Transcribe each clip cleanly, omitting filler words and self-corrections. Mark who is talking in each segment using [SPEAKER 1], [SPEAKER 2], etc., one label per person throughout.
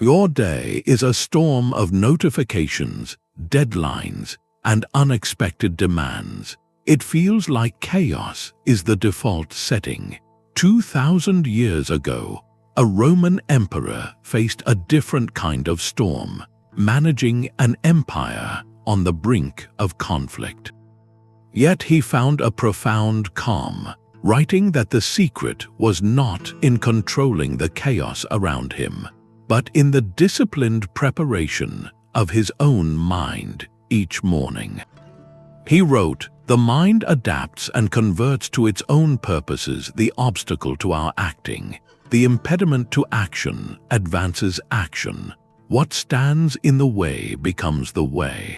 [SPEAKER 1] Your day is a storm of notifications, deadlines, and unexpected demands. It feels like chaos is the default setting. 2,000 years ago, a Roman emperor faced a different kind of storm, managing an empire on the brink of conflict. Yet he found a profound calm, writing that the secret was not in controlling the chaos around him, but in the disciplined preparation of his own mind each morning. He wrote, "The mind adapts and converts to its own purposes the obstacle to our acting. The impediment to action advances action. What stands in the way becomes the way."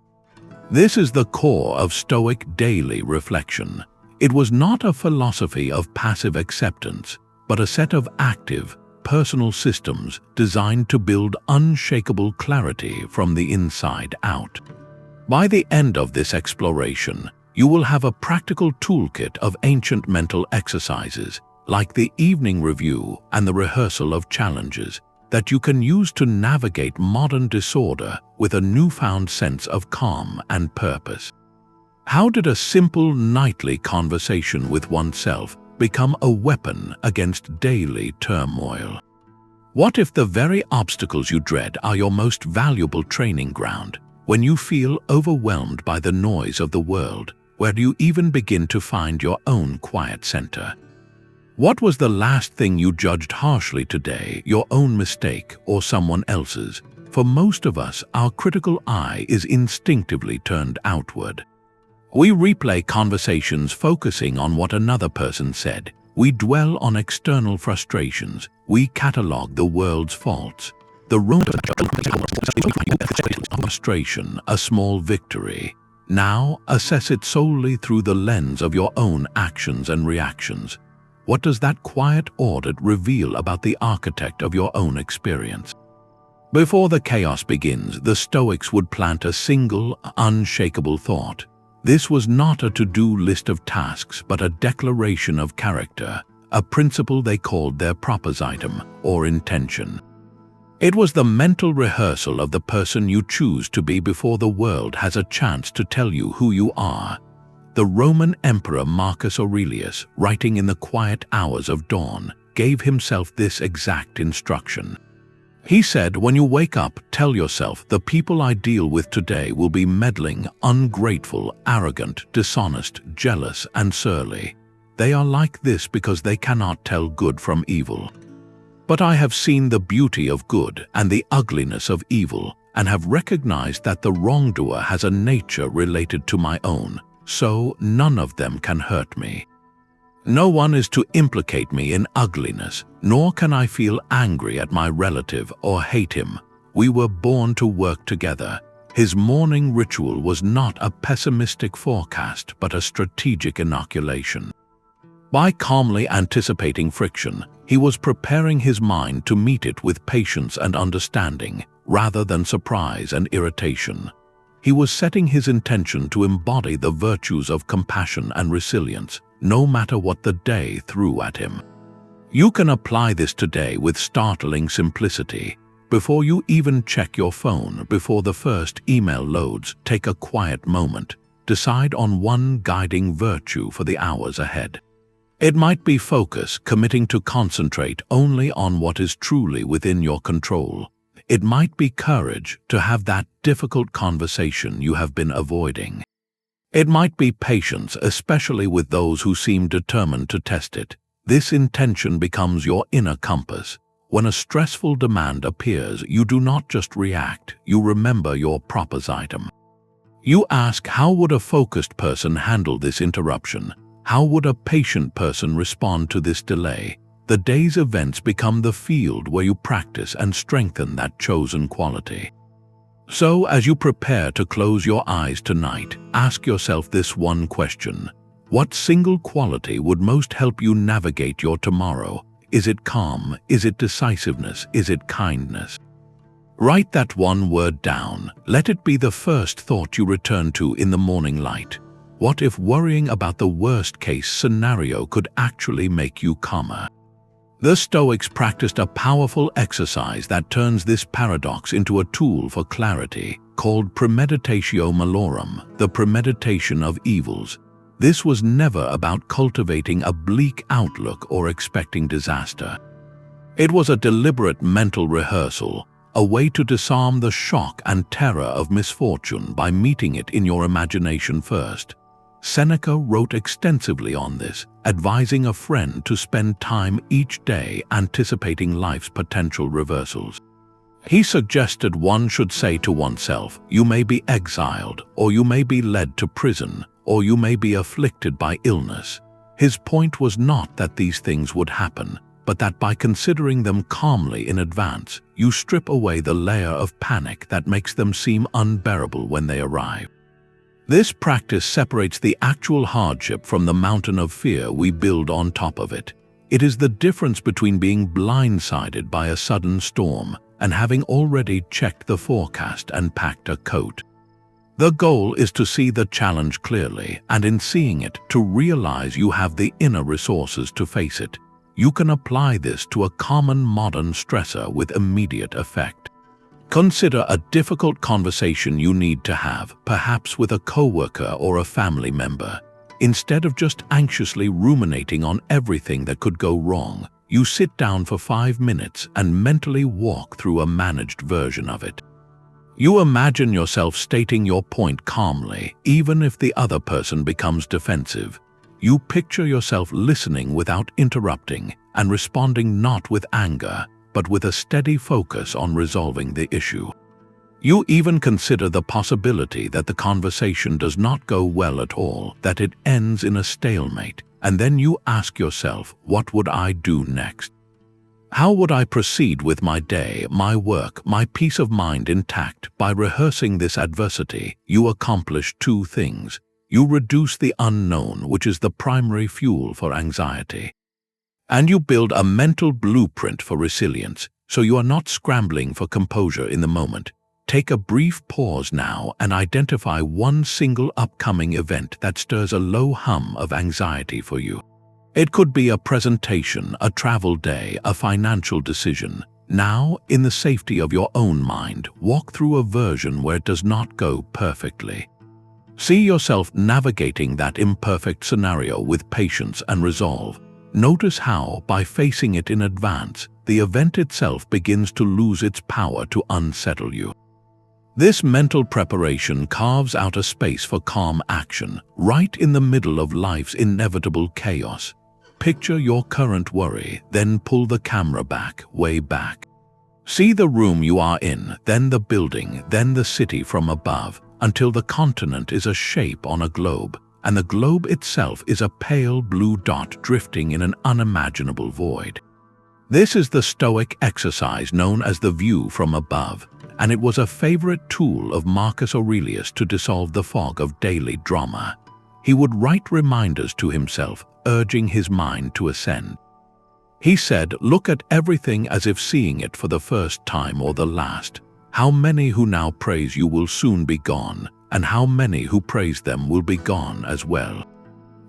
[SPEAKER 1] This is the core of Stoic daily reflection. It was not a philosophy of passive acceptance, but a set of active, personal systems designed to build unshakable clarity from the inside out. By the end of this exploration, you will have a practical toolkit of ancient mental exercises, like the evening review and the rehearsal of challenges, that you can use to navigate modern disorder with a newfound sense of calm and purpose. How did a simple nightly conversation with oneself become a weapon against daily turmoil? What if the very obstacles you dread are your most valuable training ground? When you feel overwhelmed by the noise of the world, where do you even begin to find your own quiet center? What was the last thing you judged harshly today, your own mistake or someone else's? For most of us, our critical eye is instinctively turned outward. We replay conversations focusing on what another person said. We dwell on external frustrations. We catalog the world's faults. The frustration, a small victory. Now, assess it solely through the lens of your own actions and reactions. What does that quiet audit reveal about the architect of your own experience? Before the chaos begins, the Stoics would plant a single, unshakable thought. This was not a to-do list of tasks, but a declaration of character, a principle they called their propositum, or intention. It was the mental rehearsal of the person you choose to be before the world has a chance to tell you who you are. The Roman Emperor Marcus Aurelius, writing in the quiet hours of dawn, gave himself this exact instruction. He said, "When you wake up, tell yourself, the people I deal with today will be meddling, ungrateful, arrogant, dishonest, jealous, and surly. They are like this because they cannot tell good from evil. But I have seen the beauty of good and the ugliness of evil, and have recognized that the wrongdoer has a nature related to my own. So none of them can hurt me. No one is to implicate me in ugliness, nor can I feel angry at my relative or hate him. We were born to work together." His morning ritual was not a pessimistic forecast, but a strategic inoculation. By calmly anticipating friction, he was preparing his mind to meet it with patience and understanding, rather than surprise and irritation. He was setting his intention to embody the virtues of compassion and resilience, no matter what the day threw at him. You can apply this today with startling simplicity. Before you even check your phone, before the first email loads, take a quiet moment. Decide on one guiding virtue for the hours ahead. It might be focus, committing to concentrate only on what is truly within your control. It might be courage, to have that difficult conversation you have been avoiding. It might be patience, especially with those who seem determined to test it. This intention becomes your inner compass. When a stressful demand appears, you do not just react, you remember your propositum. You ask, how would a focused person handle this interruption? How would a patient person respond to this delay? The day's events become the field where you practice and strengthen that chosen quality. So, as you prepare to close your eyes tonight, ask yourself this one question. What single quality would most help you navigate your tomorrow? Is it calm? Is it decisiveness? Is it kindness? Write that one word down. Let it be the first thought you return to in the morning light. What if worrying about the worst-case scenario could actually make you calmer? The Stoics practiced a powerful exercise that turns this paradox into a tool for clarity, called Premeditatio Malorum, the premeditation of evils. This was never about cultivating a bleak outlook or expecting disaster. It was a deliberate mental rehearsal, a way to disarm the shock and terror of misfortune by meeting it in your imagination first. Seneca wrote extensively on this, advising a friend to spend time each day anticipating life's potential reversals. He suggested one should say to oneself, "You may be exiled, or you may be led to prison, or you may be afflicted by illness." His point was not that these things would happen, but that by considering them calmly in advance, you strip away the layer of panic that makes them seem unbearable when they arrive. This practice separates the actual hardship from the mountain of fear we build on top of it. It is the difference between being blindsided by a sudden storm and having already checked the forecast and packed a coat. The goal is to see the challenge clearly, and in seeing it, to realize you have the inner resources to face it. You can apply this to a common modern stressor with immediate effect. Consider a difficult conversation you need to have, perhaps with a coworker or a family member. Instead of just anxiously ruminating on everything that could go wrong, you sit down for 5 minutes and mentally walk through a managed version of it. You imagine yourself stating your point calmly, even if the other person becomes defensive. You picture yourself listening without interrupting and responding not with anger, but with a steady focus on resolving the issue. You even consider the possibility that the conversation does not go well at all, that it ends in a stalemate, and then you ask yourself, what would I do next? How would I proceed with my day, my work, my peace of mind intact? By rehearsing this adversity, you accomplish 2 things. You reduce the unknown, which is the primary fuel for anxiety. And you build a mental blueprint for resilience, so you are not scrambling for composure in the moment. Take a brief pause now and identify one single upcoming event that stirs a low hum of anxiety for you. It could be a presentation, a travel day, a financial decision. Now, in the safety of your own mind, walk through a version where it does not go perfectly. See yourself navigating that imperfect scenario with patience and resolve. Notice how, by facing it in advance, the event itself begins to lose its power to unsettle you. This mental preparation carves out a space for calm action, right in the middle of life's inevitable chaos. Picture your current worry, then pull the camera back, way back. See the room you are in, then the building, then the city from above, until the continent is a shape on a globe, and the globe itself is a pale blue dot drifting in an unimaginable void. This is the Stoic exercise known as the view from above, and it was a favorite tool of Marcus Aurelius to dissolve the fog of daily drama. He would write reminders to himself, urging his mind to ascend. He said, "Look at everything as if seeing it for the first time or the last. How many who now praise you will soon be gone, and how many who praise them will be gone as well."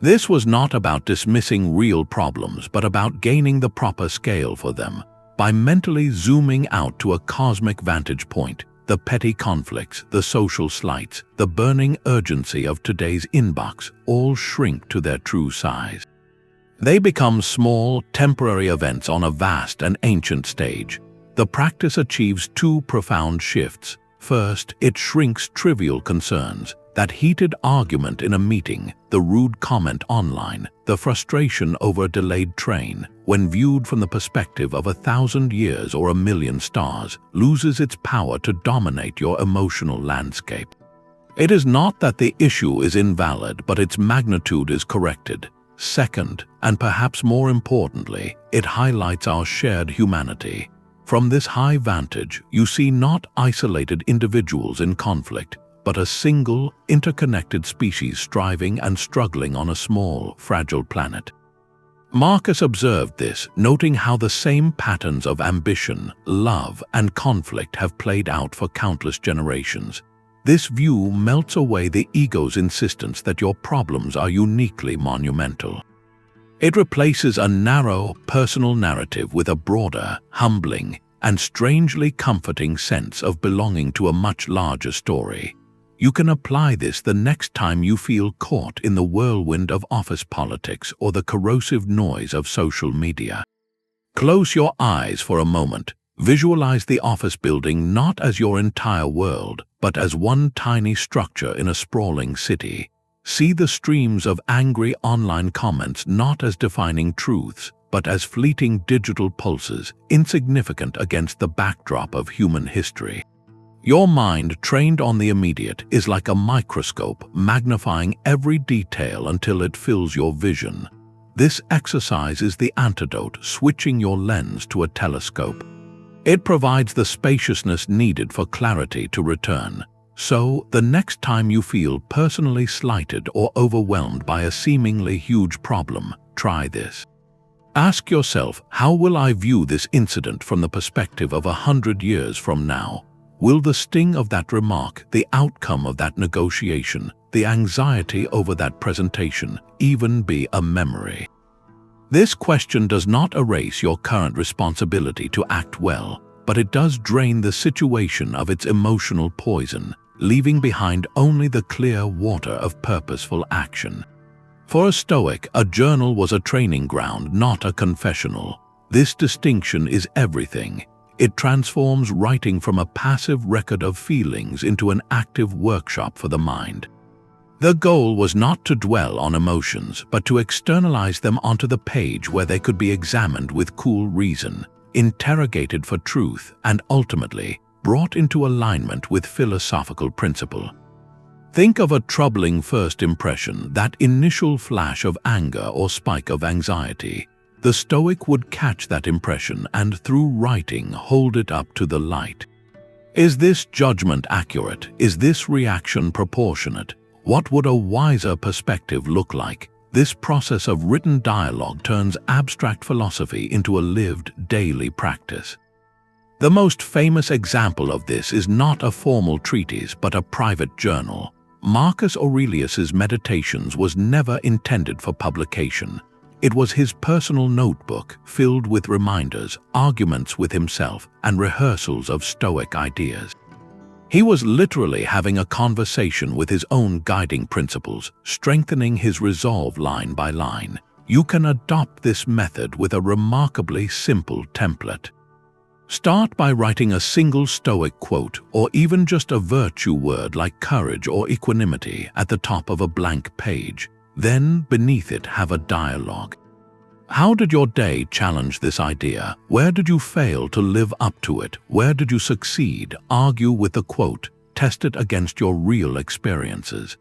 [SPEAKER 1] This was not about dismissing real problems, but about gaining the proper scale for them. By mentally zooming out to a cosmic vantage point, the petty conflicts, the social slights, the burning urgency of today's inbox all shrink to their true size. They become small, temporary events on a vast and ancient stage. The practice achieves 2 profound shifts. First, it shrinks trivial concerns, that heated argument in a meeting, the rude comment online, the frustration over a delayed train, when viewed from the perspective of 1,000 years or 1,000,000 stars, loses its power to dominate your emotional landscape. It is not that the issue is invalid, but its magnitude is corrected. Second, and perhaps more importantly, it highlights our shared humanity. From this high vantage, you see not isolated individuals in conflict, but a single, interconnected species striving and struggling on a small, fragile planet. Marcus observed this, noting how the same patterns of ambition, love, and conflict have played out for countless generations. This view melts away the ego's insistence that your problems are uniquely monumental. It replaces a narrow, personal narrative with a broader, humbling, and strangely comforting sense of belonging to a much larger story. You can apply this the next time you feel caught in the whirlwind of office politics or the corrosive noise of social media. Close your eyes for a moment. Visualize the office building not as your entire world, but as one tiny structure in a sprawling city. See the streams of angry online comments not as defining truths, but as fleeting digital pulses, insignificant against the backdrop of human history. Your mind, trained on the immediate, is like a microscope, magnifying every detail until it fills your vision. This exercise is the antidote, switching your lens to a telescope. It provides the spaciousness needed for clarity to return. So, the next time you feel personally slighted or overwhelmed by a seemingly huge problem, try this. Ask yourself, how will I view this incident from the perspective of 100 years from now? Will the sting of that remark, the outcome of that negotiation, the anxiety over that presentation, even be a memory? This question does not erase your current responsibility to act well, but it does drain the situation of its emotional poison, leaving behind only the clear water of purposeful action. For a Stoic, a journal was a training ground, not a confessional. This distinction is everything. It transforms writing from a passive record of feelings into an active workshop for the mind. The goal was not to dwell on emotions, but to externalize them onto the page where they could be examined with cool reason, interrogated for truth, and ultimately brought into alignment with philosophical principle. Think of a troubling first impression, that initial flash of anger or spike of anxiety. The Stoic would catch that impression and, through writing, hold it up to the light. Is this judgment accurate? Is this reaction proportionate? What would a wiser perspective look like? This process of written dialogue turns abstract philosophy into a lived, daily practice. The most famous example of this is not a formal treatise but a private journal. Marcus Aurelius's Meditations was never intended for publication. It was his personal notebook filled with reminders, arguments with himself, and rehearsals of Stoic ideas. He was literally having a conversation with his own guiding principles, strengthening his resolve line by line. You can adopt this method with a remarkably simple template. Start by writing a single Stoic quote, or even just a virtue word like courage or equanimity, at the top of a blank page. Then, beneath it, have a dialogue. How did your day challenge this idea? Where did you fail to live up to it? Where did you succeed? Argue with the quote. Test it against your real experiences.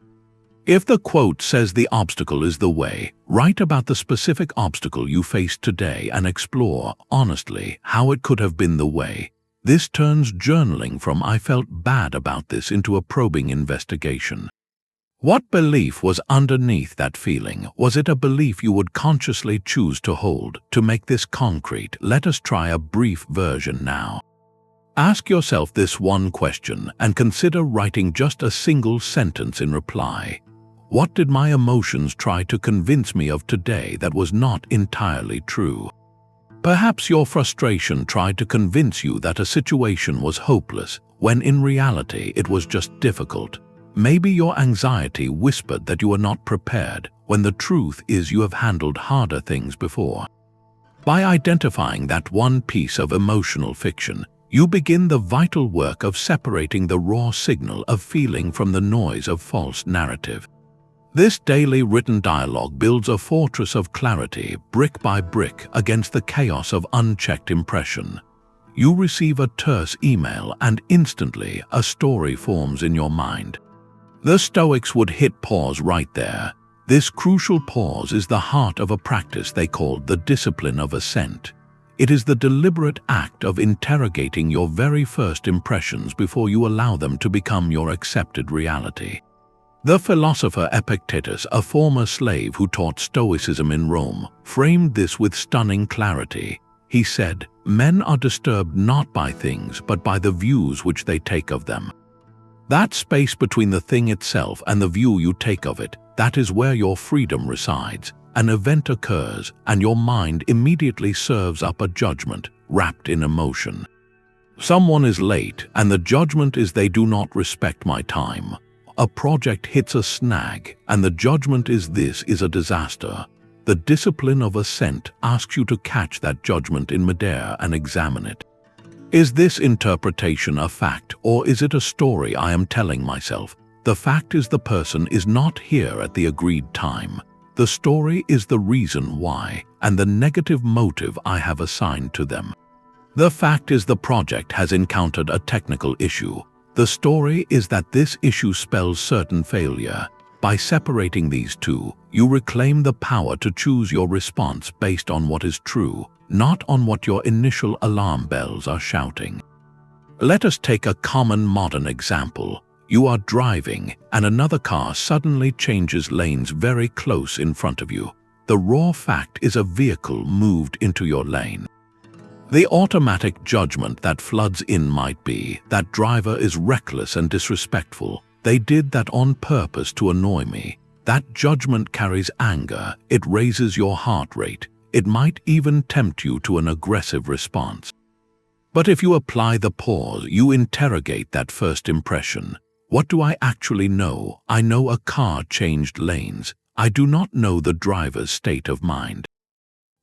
[SPEAKER 1] If the quote says the obstacle is the way, write about the specific obstacle you faced today and explore, honestly, how it could have been the way. This turns journaling from "I felt bad about this" into a probing investigation. What belief was underneath that feeling? Was it a belief you would consciously choose to hold? To make this concrete, let us try a brief version now. Ask yourself this one question and consider writing just a single sentence in reply. What did my emotions try to convince me of today that was not entirely true? Perhaps your frustration tried to convince you that a situation was hopeless, when in reality it was just difficult. Maybe your anxiety whispered that you are not prepared, when the truth is you have handled harder things before. By identifying that one piece of emotional fiction, you begin the vital work of separating the raw signal of feeling from the noise of false narrative. This daily written dialogue builds a fortress of clarity, brick by brick, against the chaos of unchecked impression. You receive a terse email and instantly a story forms in your mind. The Stoics would hit pause right there. This crucial pause is the heart of a practice they called the Discipline of Assent. It is the deliberate act of interrogating your very first impressions before you allow them to become your accepted reality. The philosopher Epictetus, a former slave who taught Stoicism in Rome, framed this with stunning clarity. He said, "Men are disturbed not by things, but by the views which they take of them." That space between the thing itself and the view you take of it, that is where your freedom resides. an event occurs and your mind immediately serves up a judgment wrapped in emotion. Someone is late and the judgment is they do not respect my time. A project hits a snag and the judgment is this is a disaster. The Discipline of Assent asks you to catch that judgment in midair and examine it. Is this interpretation a fact or is it a story I am telling myself? The fact is the person is not here at the agreed time. The story is the reason why and the negative motive I have assigned to them. The fact is the project has encountered a technical issue. The story is that this issue spells certain failure. By separating these two, you reclaim the power to choose your response based on what is true, not on what your initial alarm bells are shouting. Let us take a common modern example. You are driving and another car suddenly changes lanes very close in front of you. The raw fact is a vehicle moved into your lane. The automatic judgment that floods in might be, that driver is reckless and disrespectful. They did that on purpose to annoy me. That judgment carries anger. It raises your heart rate. It might even tempt you to an aggressive response. But if you apply the pause, you interrogate that first impression. What do I actually know? I know a car changed lanes. I do not know the driver's state of mind.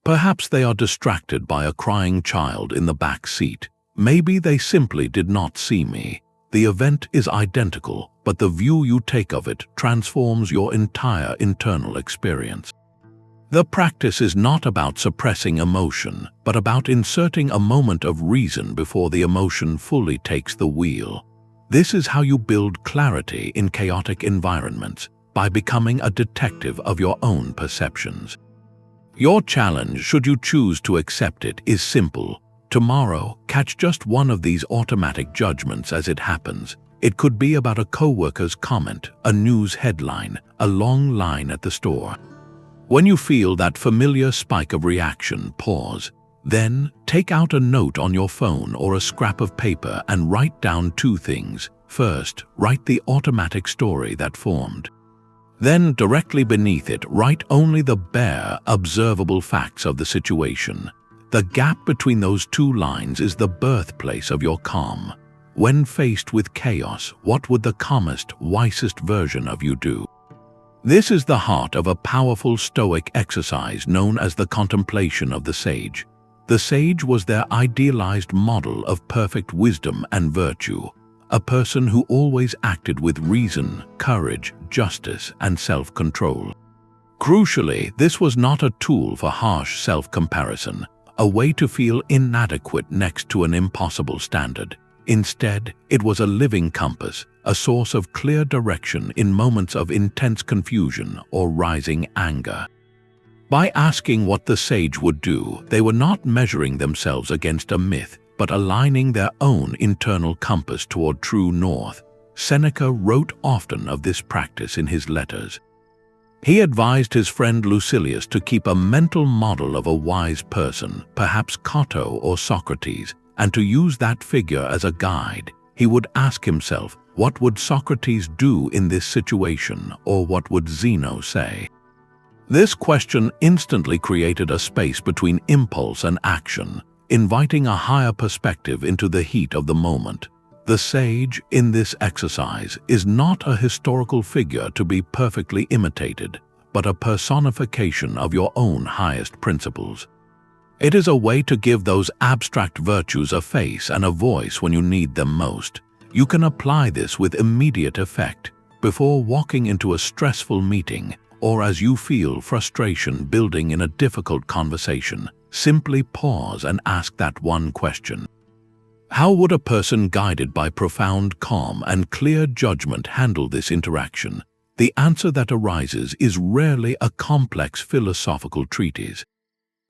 [SPEAKER 1] Perhaps they are distracted by a crying child in the back seat. Maybe they simply did not see me. The event is identical, but the view you take of it transforms your entire internal experience. The practice is not about suppressing emotion, but about inserting a moment of reason before the emotion fully takes the wheel. This is how you build clarity in chaotic environments, by becoming a detective of your own perceptions. Your challenge, should you choose to accept it, is simple. Tomorrow, catch just one of these automatic judgments as it happens. It could be about a coworker's comment, a news headline, a long line at the store. When you feel that familiar spike of reaction, pause. Then, take out a note on your phone or a scrap of paper and write down two things. First, write the automatic story that formed. Then, directly beneath it, write only the bare, observable facts of the situation. The gap between those two lines is the birthplace of your calm. When faced with chaos, what would the calmest, wisest version of you do? This is the heart of a powerful Stoic exercise known as the Contemplation of the Sage. The sage was their idealized model of perfect wisdom and virtue, a person who always acted with reason, courage, justice, and self-control. Crucially, this was not a tool for harsh self-comparison, a way to feel inadequate next to an impossible standard. Instead, it was a living compass, a source of clear direction in moments of intense confusion or rising anger. By asking what the sage would do, they were not measuring themselves against a myth, but aligning their own internal compass toward true north. Seneca wrote often of this practice in his letters. He advised his friend Lucilius to keep a mental model of a wise person, perhaps Cato or Socrates, and to use that figure as a guide. He would ask himself, what would Socrates do in this situation, or what would Zeno say? This question instantly created a space between impulse and action, inviting a higher perspective into the heat of the moment. The sage, in this exercise, is not a historical figure to be perfectly imitated, but a personification of your own highest principles. It is a way to give those abstract virtues a face and a voice when you need them most. You can apply this with immediate effect, before walking into a stressful meeting, or as you feel frustration building in a difficult conversation. Simply pause and ask that one question. How would a person guided by profound calm and clear judgment handle this interaction? The answer that arises is rarely a complex philosophical treatise.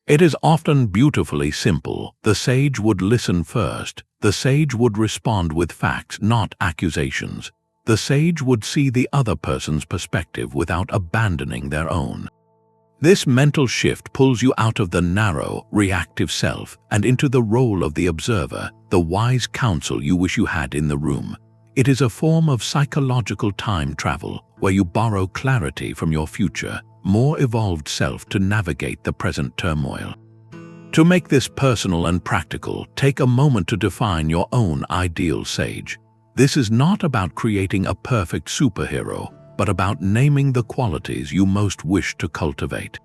[SPEAKER 1] It is often beautifully simple. The sage would listen first. The sage would respond with facts, not accusations. The sage would see the other person's perspective without abandoning their own. This mental shift pulls you out of the narrow, reactive self and into the role of the observer, the wise counsel you wish you had in the room. It is a form of psychological time travel, where you borrow clarity from your future more evolved self to navigate the present turmoil. To make this personal and practical, take a moment to define your own ideal sage. This is not about creating a perfect superhero, but about naming the qualities you most wish to cultivate.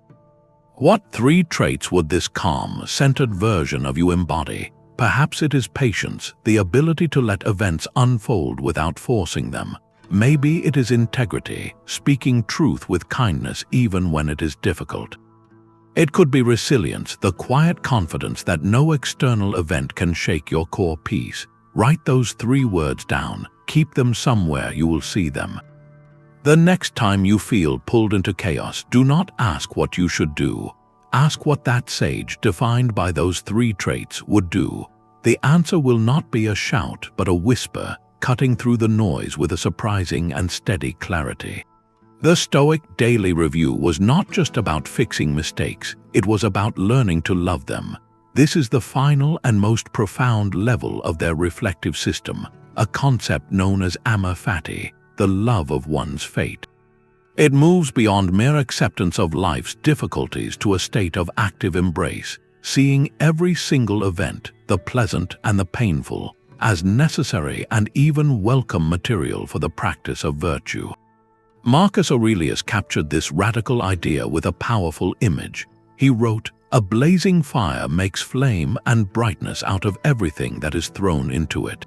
[SPEAKER 1] What 3 traits would this calm, centered version of you embody? Perhaps it is patience, the ability to let events unfold without forcing them. Maybe it is integrity, speaking truth with kindness even when it is difficult. It could be resilience, the quiet confidence that no external event can shake your core peace. Write those 3 words down, keep them somewhere you will see them. The next time you feel pulled into chaos, do not ask what you should do. Ask what that sage, defined by those 3 traits, would do. The answer will not be a shout, but a whisper, cutting through the noise with a surprising and steady clarity. The Stoic Daily Review was not just about fixing mistakes, it was about learning to love them. This is the final and most profound level of their reflective system, a concept known as Amor Fati, the love of one's fate. It moves beyond mere acceptance of life's difficulties to a state of active embrace, seeing every single event, the pleasant and the painful, as necessary and even welcome material for the practice of virtue. Marcus Aurelius captured this radical idea with a powerful image. He wrote, "A blazing fire makes flame and brightness out of everything that is thrown into it."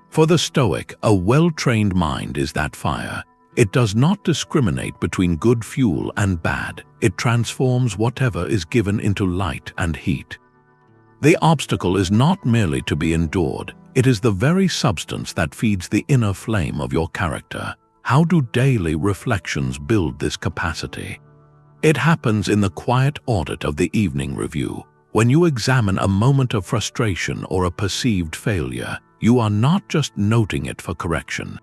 [SPEAKER 1] For the Stoic, a well-trained mind is that fire. It does not discriminate between good fuel and bad. It transforms whatever is given into light and heat. The obstacle is not merely to be endured. It is the very substance that feeds the inner flame of your character. How do daily reflections build this capacity? It happens in the quiet audit of the evening review. When you examine a moment of frustration or a perceived failure, you are not just noting it for correction.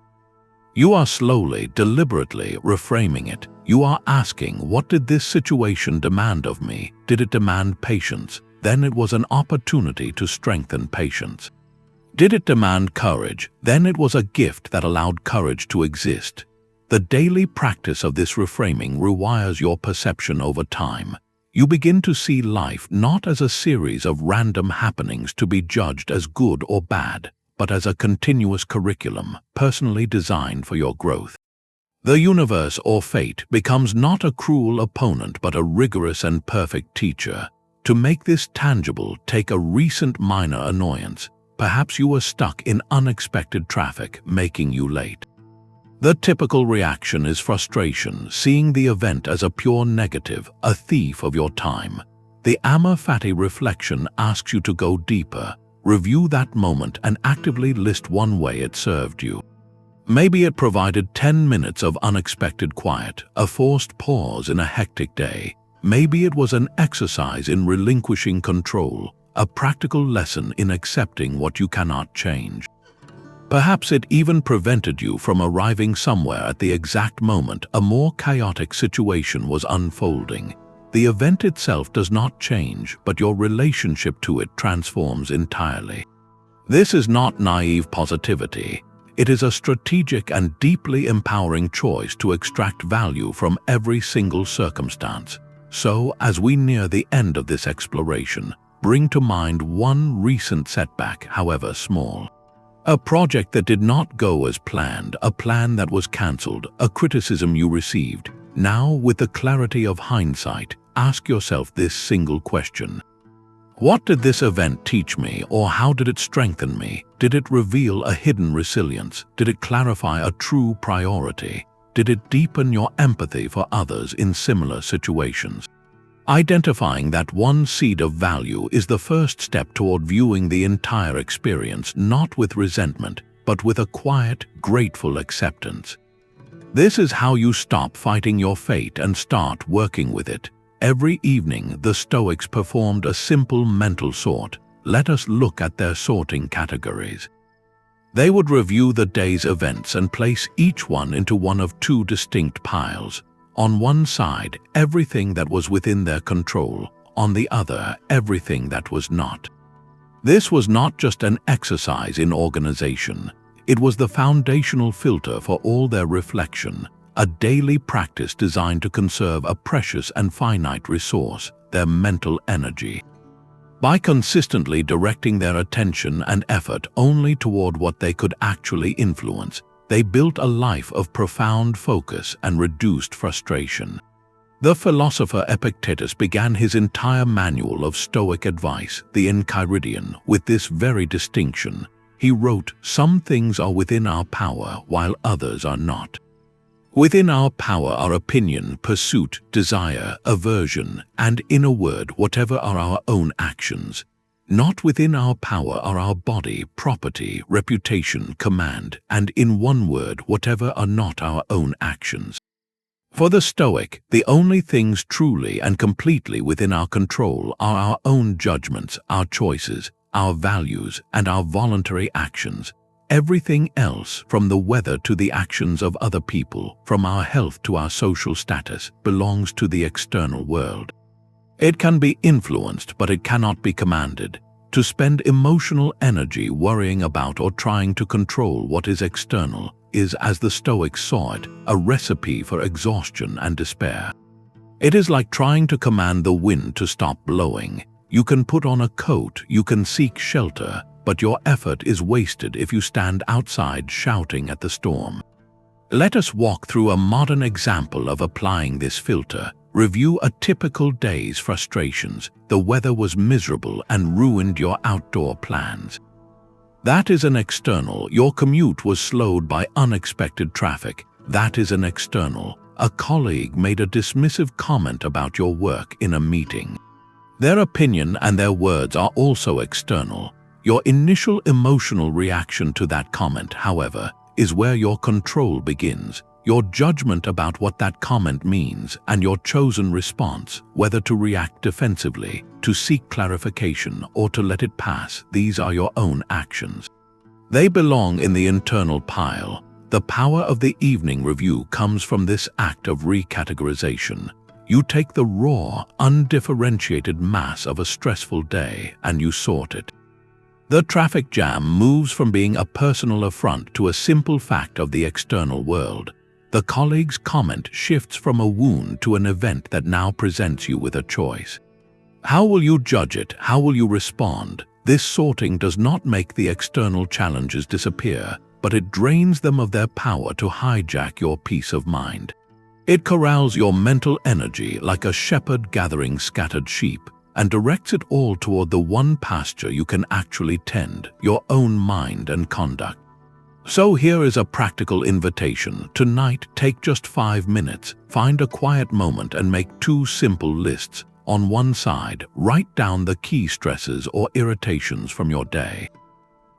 [SPEAKER 1] You are slowly, deliberately reframing it. You are asking, what did this situation demand of me? Did it demand patience? Then it was an opportunity to strengthen patience. Did it demand courage? Then it was a gift that allowed courage to exist. The daily practice of this reframing rewires your perception over time. You begin to see life not as a series of random happenings to be judged as good or bad, but as a continuous curriculum, personally designed for your growth. The universe or fate becomes not a cruel opponent but a rigorous and perfect teacher. To make this tangible, take a recent minor annoyance. Perhaps you were stuck in unexpected traffic, making you late. The typical reaction is frustration, seeing the event as a pure negative, a thief of your time. The Amor Fati reflection asks you to go deeper, review that moment and actively list one way it served you. Maybe it provided 10 minutes of unexpected quiet, a forced pause in a hectic day. Maybe it was an exercise in relinquishing control, a practical lesson in accepting what you cannot change. Perhaps it even prevented you from arriving somewhere at the exact moment a more chaotic situation was unfolding. The event itself does not change, but your relationship to it transforms entirely. This is not naive positivity. It is a strategic and deeply empowering choice to extract value from every single circumstance. So, as we near the end of this exploration, bring to mind one recent setback, however small. A project that did not go as planned, a plan that was cancelled, a criticism you received. Now, with the clarity of hindsight, ask yourself this single question. What did this event teach me, or how did it strengthen me? Did it reveal a hidden resilience? Did it clarify a true priority? Did it deepen your empathy for others in similar situations? Identifying that one seed of value is the first step toward viewing the entire experience not with resentment, but with a quiet, grateful acceptance. This is how you stop fighting your fate and start working with it. Every evening, the Stoics performed a simple mental sort. Let us look at their sorting categories. They would review the day's events and place each one into one of two distinct piles. On one side, everything that was within their control. On the other, everything that was not. This was not just an exercise in organization. It was the foundational filter for all their reflection, a daily practice designed to conserve a precious and finite resource, their mental energy. By consistently directing their attention and effort only toward what they could actually influence, they built a life of profound focus and reduced frustration. The philosopher Epictetus began his entire manual of Stoic advice, the Enchiridion, with this very distinction. He wrote, "Some things are within our power, while others are not. Within our power are opinion, pursuit, desire, aversion, and, in a word, whatever are our own actions. Not within our power are our body, property, reputation, command, and, in one word, whatever are not our own actions." For the Stoic, the only things truly and completely within our control are our own judgments, our choices, our values, and our voluntary actions. Everything else, from the weather to the actions of other people, from our health to our social status, belongs to the external world. It can be influenced, but it cannot be commanded. To spend emotional energy worrying about or trying to control what is external is, as the Stoics saw it, a recipe for exhaustion and despair. It is like trying to command the wind to stop blowing. You can put on a coat, you can seek shelter, but your effort is wasted if you stand outside shouting at the storm. Let us walk through a modern example of applying this filter. Review a typical day's frustrations. The weather was miserable and ruined your outdoor plans. That is an external. Your commute was slowed by unexpected traffic. That is an external. A colleague made a dismissive comment about your work in a meeting. Their opinion and their words are also external. Your initial emotional reaction to that comment, however, is where your control begins. Your judgment about what that comment means and your chosen response, whether to react defensively, to seek clarification, or to let it pass, these are your own actions. They belong in the internal pile. The power of the evening review comes from this act of recategorization. You take the raw, undifferentiated mass of a stressful day and you sort it. The traffic jam moves from being a personal affront to a simple fact of the external world. The colleague's comment shifts from a wound to an event that now presents you with a choice. How will you judge it? How will you respond? This sorting does not make the external challenges disappear, but it drains them of their power to hijack your peace of mind. It corrals your mental energy like a shepherd gathering scattered sheep, and directs it all toward the one pasture you can actually tend, your own mind and conduct. So here is a practical invitation. Tonight, take just 5 minutes, find a quiet moment and make 2 simple lists. On one side, write down the key stresses or irritations from your day.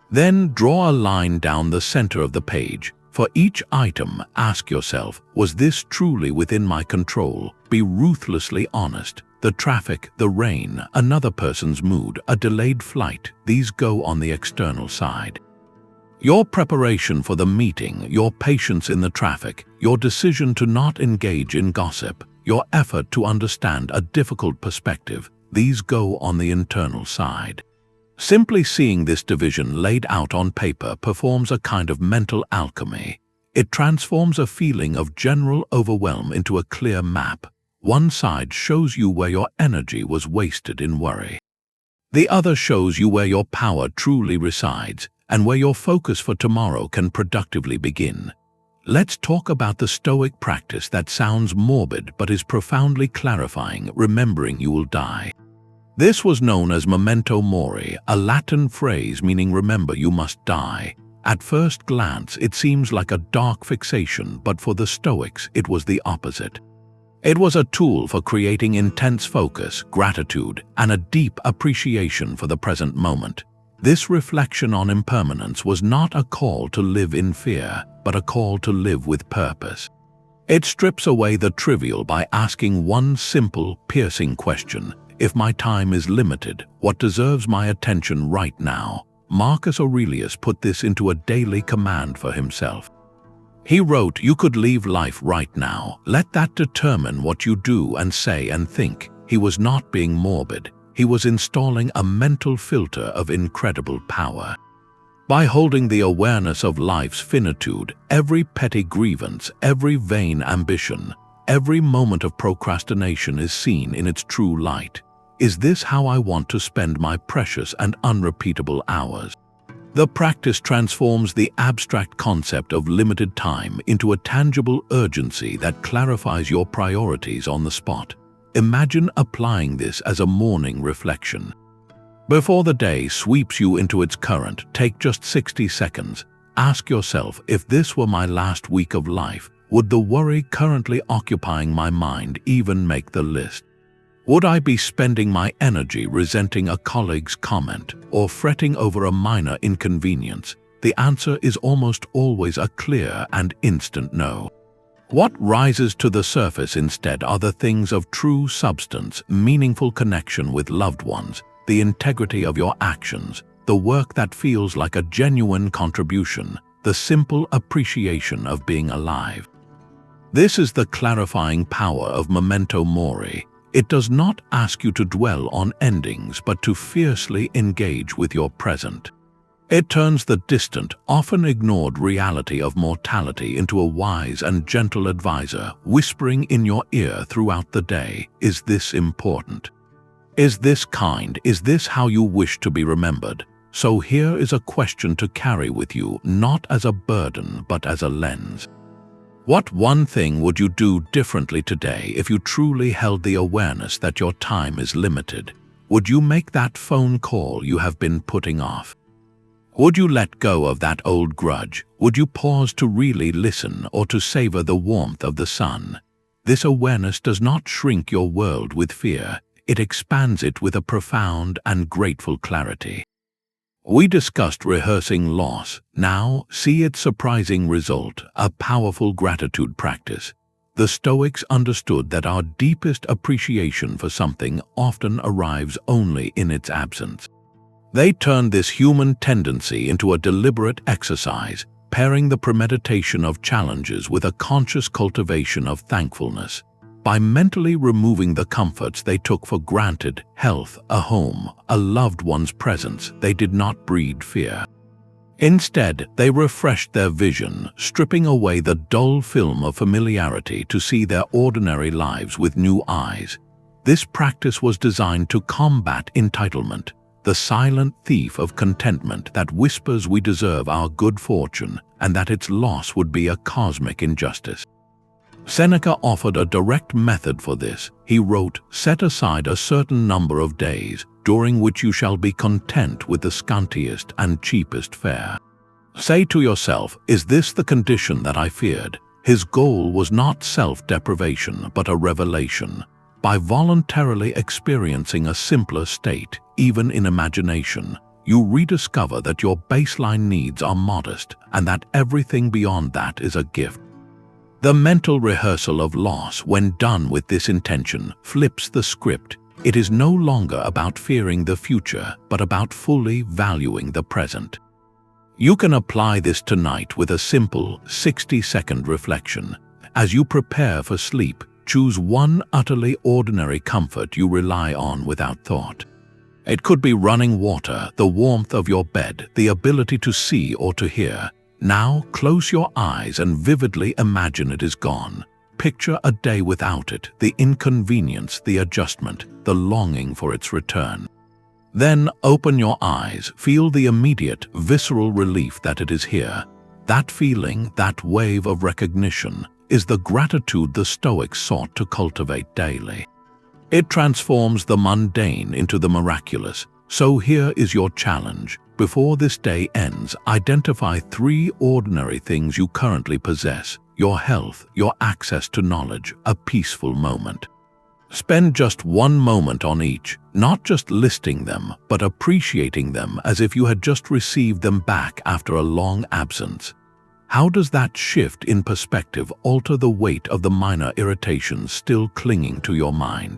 [SPEAKER 1] Then draw a line down the center of the page. For each item, ask yourself, was this truly within my control? Be ruthlessly honest. The traffic, the rain, another person's mood, a delayed flight, these go on the external side. Your preparation for the meeting, your patience in the traffic, your decision to not engage in gossip, your effort to understand a difficult perspective, these go on the internal side. Simply seeing this division laid out on paper performs a kind of mental alchemy. It transforms a feeling of general overwhelm into a clear map. One side shows you where your energy was wasted in worry. The other shows you where your power truly resides and where your focus for tomorrow can productively begin. Let's talk about the Stoic practice that sounds morbid but is profoundly clarifying, remembering you will die. This was known as Memento Mori, a Latin phrase meaning remember you must die. At first glance, it seems like a dark fixation, but for the Stoics, it was the opposite. It was a tool for creating intense focus, gratitude, and a deep appreciation for the present moment. This reflection on impermanence was not a call to live in fear, but a call to live with purpose. It strips away the trivial by asking one simple, piercing question. If my time is limited, what deserves my attention right now? Marcus Aurelius put this into a daily command for himself. He wrote, "You could leave life right now. Let that determine what you do and say and think." He was not being morbid. He was installing a mental filter of incredible power. By holding the awareness of life's finitude, every petty grievance, every vain ambition, every moment of procrastination is seen in its true light. Is this how I want to spend my precious and unrepeatable hours? The practice transforms the abstract concept of limited time into a tangible urgency that clarifies your priorities on the spot. Imagine applying this as a morning reflection. Before the day sweeps you into its current, take just 60 seconds. Ask yourself, if this were my last week of life, would the worry currently occupying my mind even make the list? Would I be spending my energy resenting a colleague's comment or fretting over a minor inconvenience? The answer is almost always a clear and instant no. What rises to the surface instead are the things of true substance, meaningful connection with loved ones, the integrity of your actions, the work that feels like a genuine contribution, the simple appreciation of being alive. This is the clarifying power of Memento Mori. It does not ask you to dwell on endings, but to fiercely engage with your present. It turns the distant, often ignored reality of mortality into a wise and gentle advisor, whispering in your ear throughout the day, "Is this important? Is this kind? Is this how you wish to be remembered?" So here is a question to carry with you, not as a burden, but as a lens. What one thing would you do differently today if you truly held the awareness that your time is limited? Would you make that phone call you have been putting off? Would you let go of that old grudge? Would you pause to really listen or to savor the warmth of the sun? This awareness does not shrink your world with fear. It expands it with a profound and grateful clarity. We discussed rehearsing loss. Now, see its surprising result, a powerful gratitude practice. The Stoics understood that our deepest appreciation for something often arrives only in its absence. They turned this human tendency into a deliberate exercise, pairing the premeditation of challenges with a conscious cultivation of thankfulness. By mentally removing the comforts they took for granted, health, a home, a loved one's presence, they did not breed fear. Instead, they refreshed their vision, stripping away the dull film of familiarity to see their ordinary lives with new eyes. This practice was designed to combat entitlement, the silent thief of contentment that whispers we deserve our good fortune and that its loss would be a cosmic injustice. Seneca offered a direct method for this. He wrote, "Set aside a certain number of days, during which you shall be content with the scantiest and cheapest fare. Say to yourself, is this the condition that I feared?" His goal was not self-deprivation, but a revelation. By voluntarily experiencing a simpler state, even in imagination, you rediscover that your baseline needs are modest and that everything beyond that is a gift. The mental rehearsal of loss, when done with this intention, flips the script. It is no longer about fearing the future, but about fully valuing the present. You can apply this tonight with a simple 60-second reflection. As you prepare for sleep, choose one utterly ordinary comfort you rely on without thought. It could be running water, the warmth of your bed, the ability to see or to hear. Now close your eyes and vividly imagine it is gone. Picture a day without it, the inconvenience, the adjustment, the longing for its return. Then open your eyes, feel the immediate, visceral relief that it is here. That feeling, that wave of recognition, is the gratitude the Stoics sought to cultivate daily. It transforms the mundane into the miraculous. So here is your challenge. Before this day ends, identify 3 ordinary things you currently possess: your health, your access to knowledge, a peaceful moment. Spend just 1 moment on each, not just listing them, but appreciating them as if you had just received them back after a long absence. How does that shift in perspective alter the weight of the minor irritations still clinging to your mind?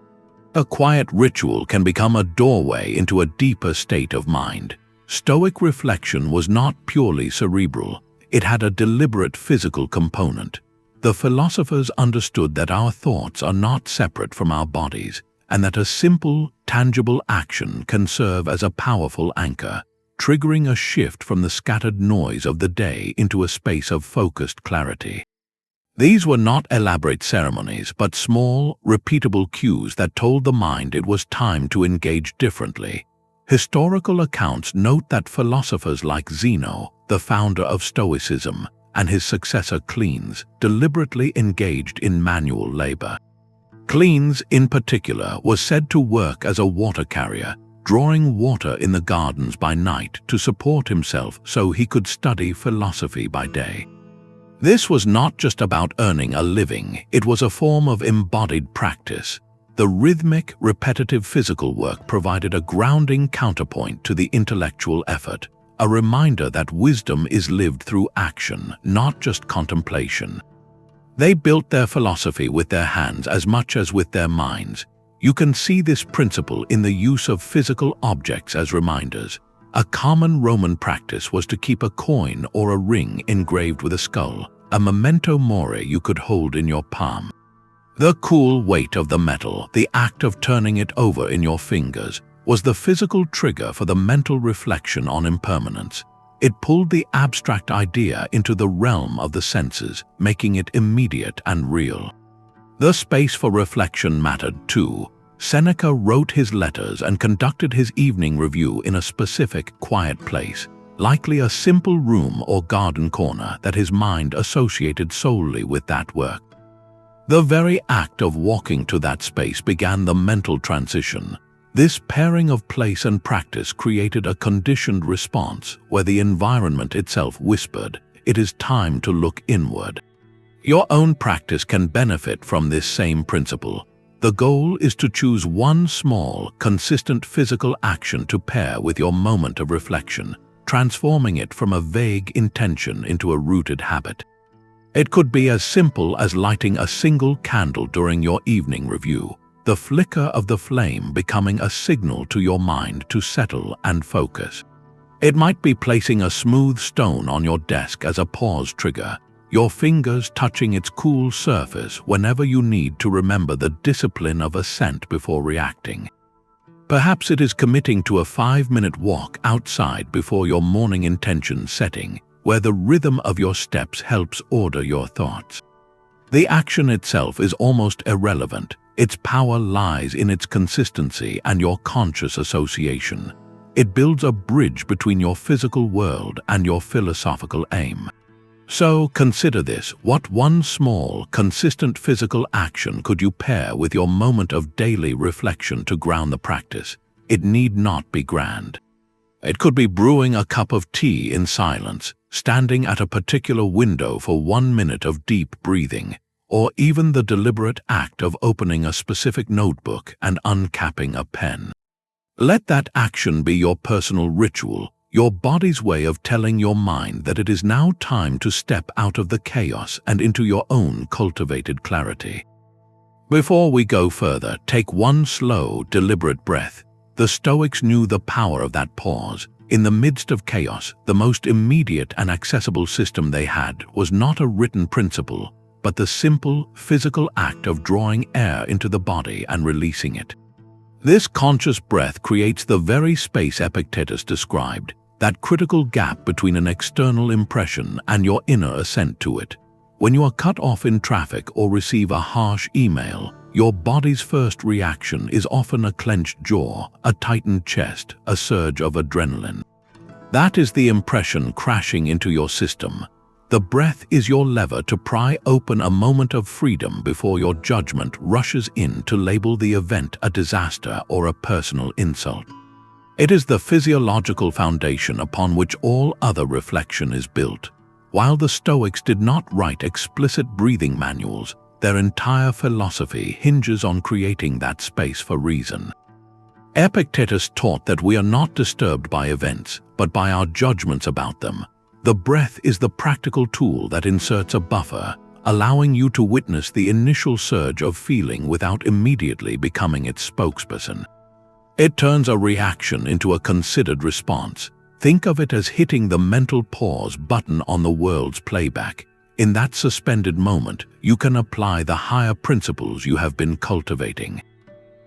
[SPEAKER 1] A quiet ritual can become a doorway into a deeper state of mind. Stoic reflection was not purely cerebral. It had a deliberate physical component. The philosophers understood that our thoughts are not separate from our bodies, and that a simple, tangible action can serve as a powerful anchor. triggering a shift from the scattered noise of the day into a space of focused clarity. These were not elaborate ceremonies, but small, repeatable cues that told the mind it was time to engage differently. Historical accounts note that philosophers like Zeno, the founder of Stoicism, and his successor Cleans deliberately engaged in manual labor. Cleans, in particular, was said to work as a water carrier, drawing water in the gardens by night to support himself so he could study philosophy by day. This was not just about earning a living, it was a form of embodied practice. The rhythmic, repetitive physical work provided a grounding counterpoint to the intellectual effort, a reminder that wisdom is lived through action, not just contemplation. They built their philosophy with their hands as much as with their minds. You can see this principle in the use of physical objects as reminders. A common Roman practice was to keep a coin or a ring engraved with a skull, a memento mori you could hold in your palm. The cool weight of the metal, the act of turning it over in your fingers, was the physical trigger for the mental reflection on impermanence. It pulled the abstract idea into the realm of the senses, making it immediate and real. The space for reflection mattered too. Seneca wrote his letters and conducted his evening review in a specific, quiet place, likely a simple room or garden corner that his mind associated solely with that work. The very act of walking to that space began the mental transition. This pairing of place and practice created a conditioned response where the environment itself whispered, "It is time to look inward." Your own practice can benefit from this same principle. The goal is to choose one small, consistent physical action to pair with your moment of reflection, transforming it from a vague intention into a rooted habit. It could be as simple as lighting a single candle during your evening review, the flicker of the flame becoming a signal to your mind to settle and focus. It might be placing a smooth stone on your desk as a pause trigger, your fingers touching its cool surface whenever you need to remember the discipline of assent before reacting. Perhaps it is committing to a 5-minute walk outside before your morning intention setting, where the rhythm of your steps helps order your thoughts. The action itself is almost irrelevant. Its power lies in its consistency and your conscious association. It builds a bridge between your physical world and your philosophical aim. So consider this: what one small, consistent physical action could you pair with your moment of daily reflection to ground the practice? It need not be grand. It could be brewing a cup of tea in silence, standing at a particular window for 1 minute of deep breathing, or even the deliberate act of opening a specific notebook and uncapping a pen. Let that action be your personal ritual, your body's way of telling your mind that it is now time to step out of the chaos and into your own cultivated clarity. Before we go further, take one slow, deliberate breath. The Stoics knew the power of that pause. In the midst of chaos, the most immediate and accessible system they had was not a written principle, but the simple, physical act of drawing air into the body and releasing it. This conscious breath creates the very space Epictetus described, that critical gap between an external impression and your inner assent to it. When you are cut off in traffic or receive a harsh email, your body's first reaction is often a clenched jaw, a tightened chest, a surge of adrenaline. That is the impression crashing into your system. The breath is your lever to pry open a moment of freedom before your judgment rushes in to label the event a disaster or a personal insult. It is the physiological foundation upon which all other reflection is built. While the Stoics did not write explicit breathing manuals, their entire philosophy hinges on creating that space for reason. Epictetus taught that we are not disturbed by events, but by our judgments about them. The breath is the practical tool that inserts a buffer, allowing you to witness the initial surge of feeling without immediately becoming its spokesperson. It turns a reaction into a considered response. Think of it as hitting the mental pause button on the world's playback. In that suspended moment, you can apply the higher principles you have been cultivating.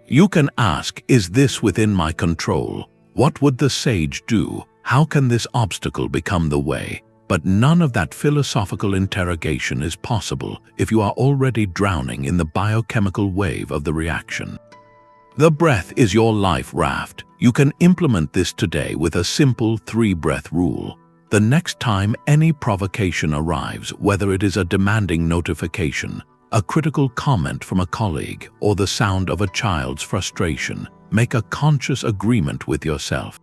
[SPEAKER 1] You can ask, is this within my control? What would the sage do? How can this obstacle become the way? But none of that philosophical interrogation is possible if you are already drowning in the biochemical wave of the reaction. The breath is your life raft. You can implement this today with a simple 3-breath rule. The next time any provocation arrives, whether it is a demanding notification, a critical comment from a colleague, or the sound of a child's frustration, make a conscious agreement with yourself.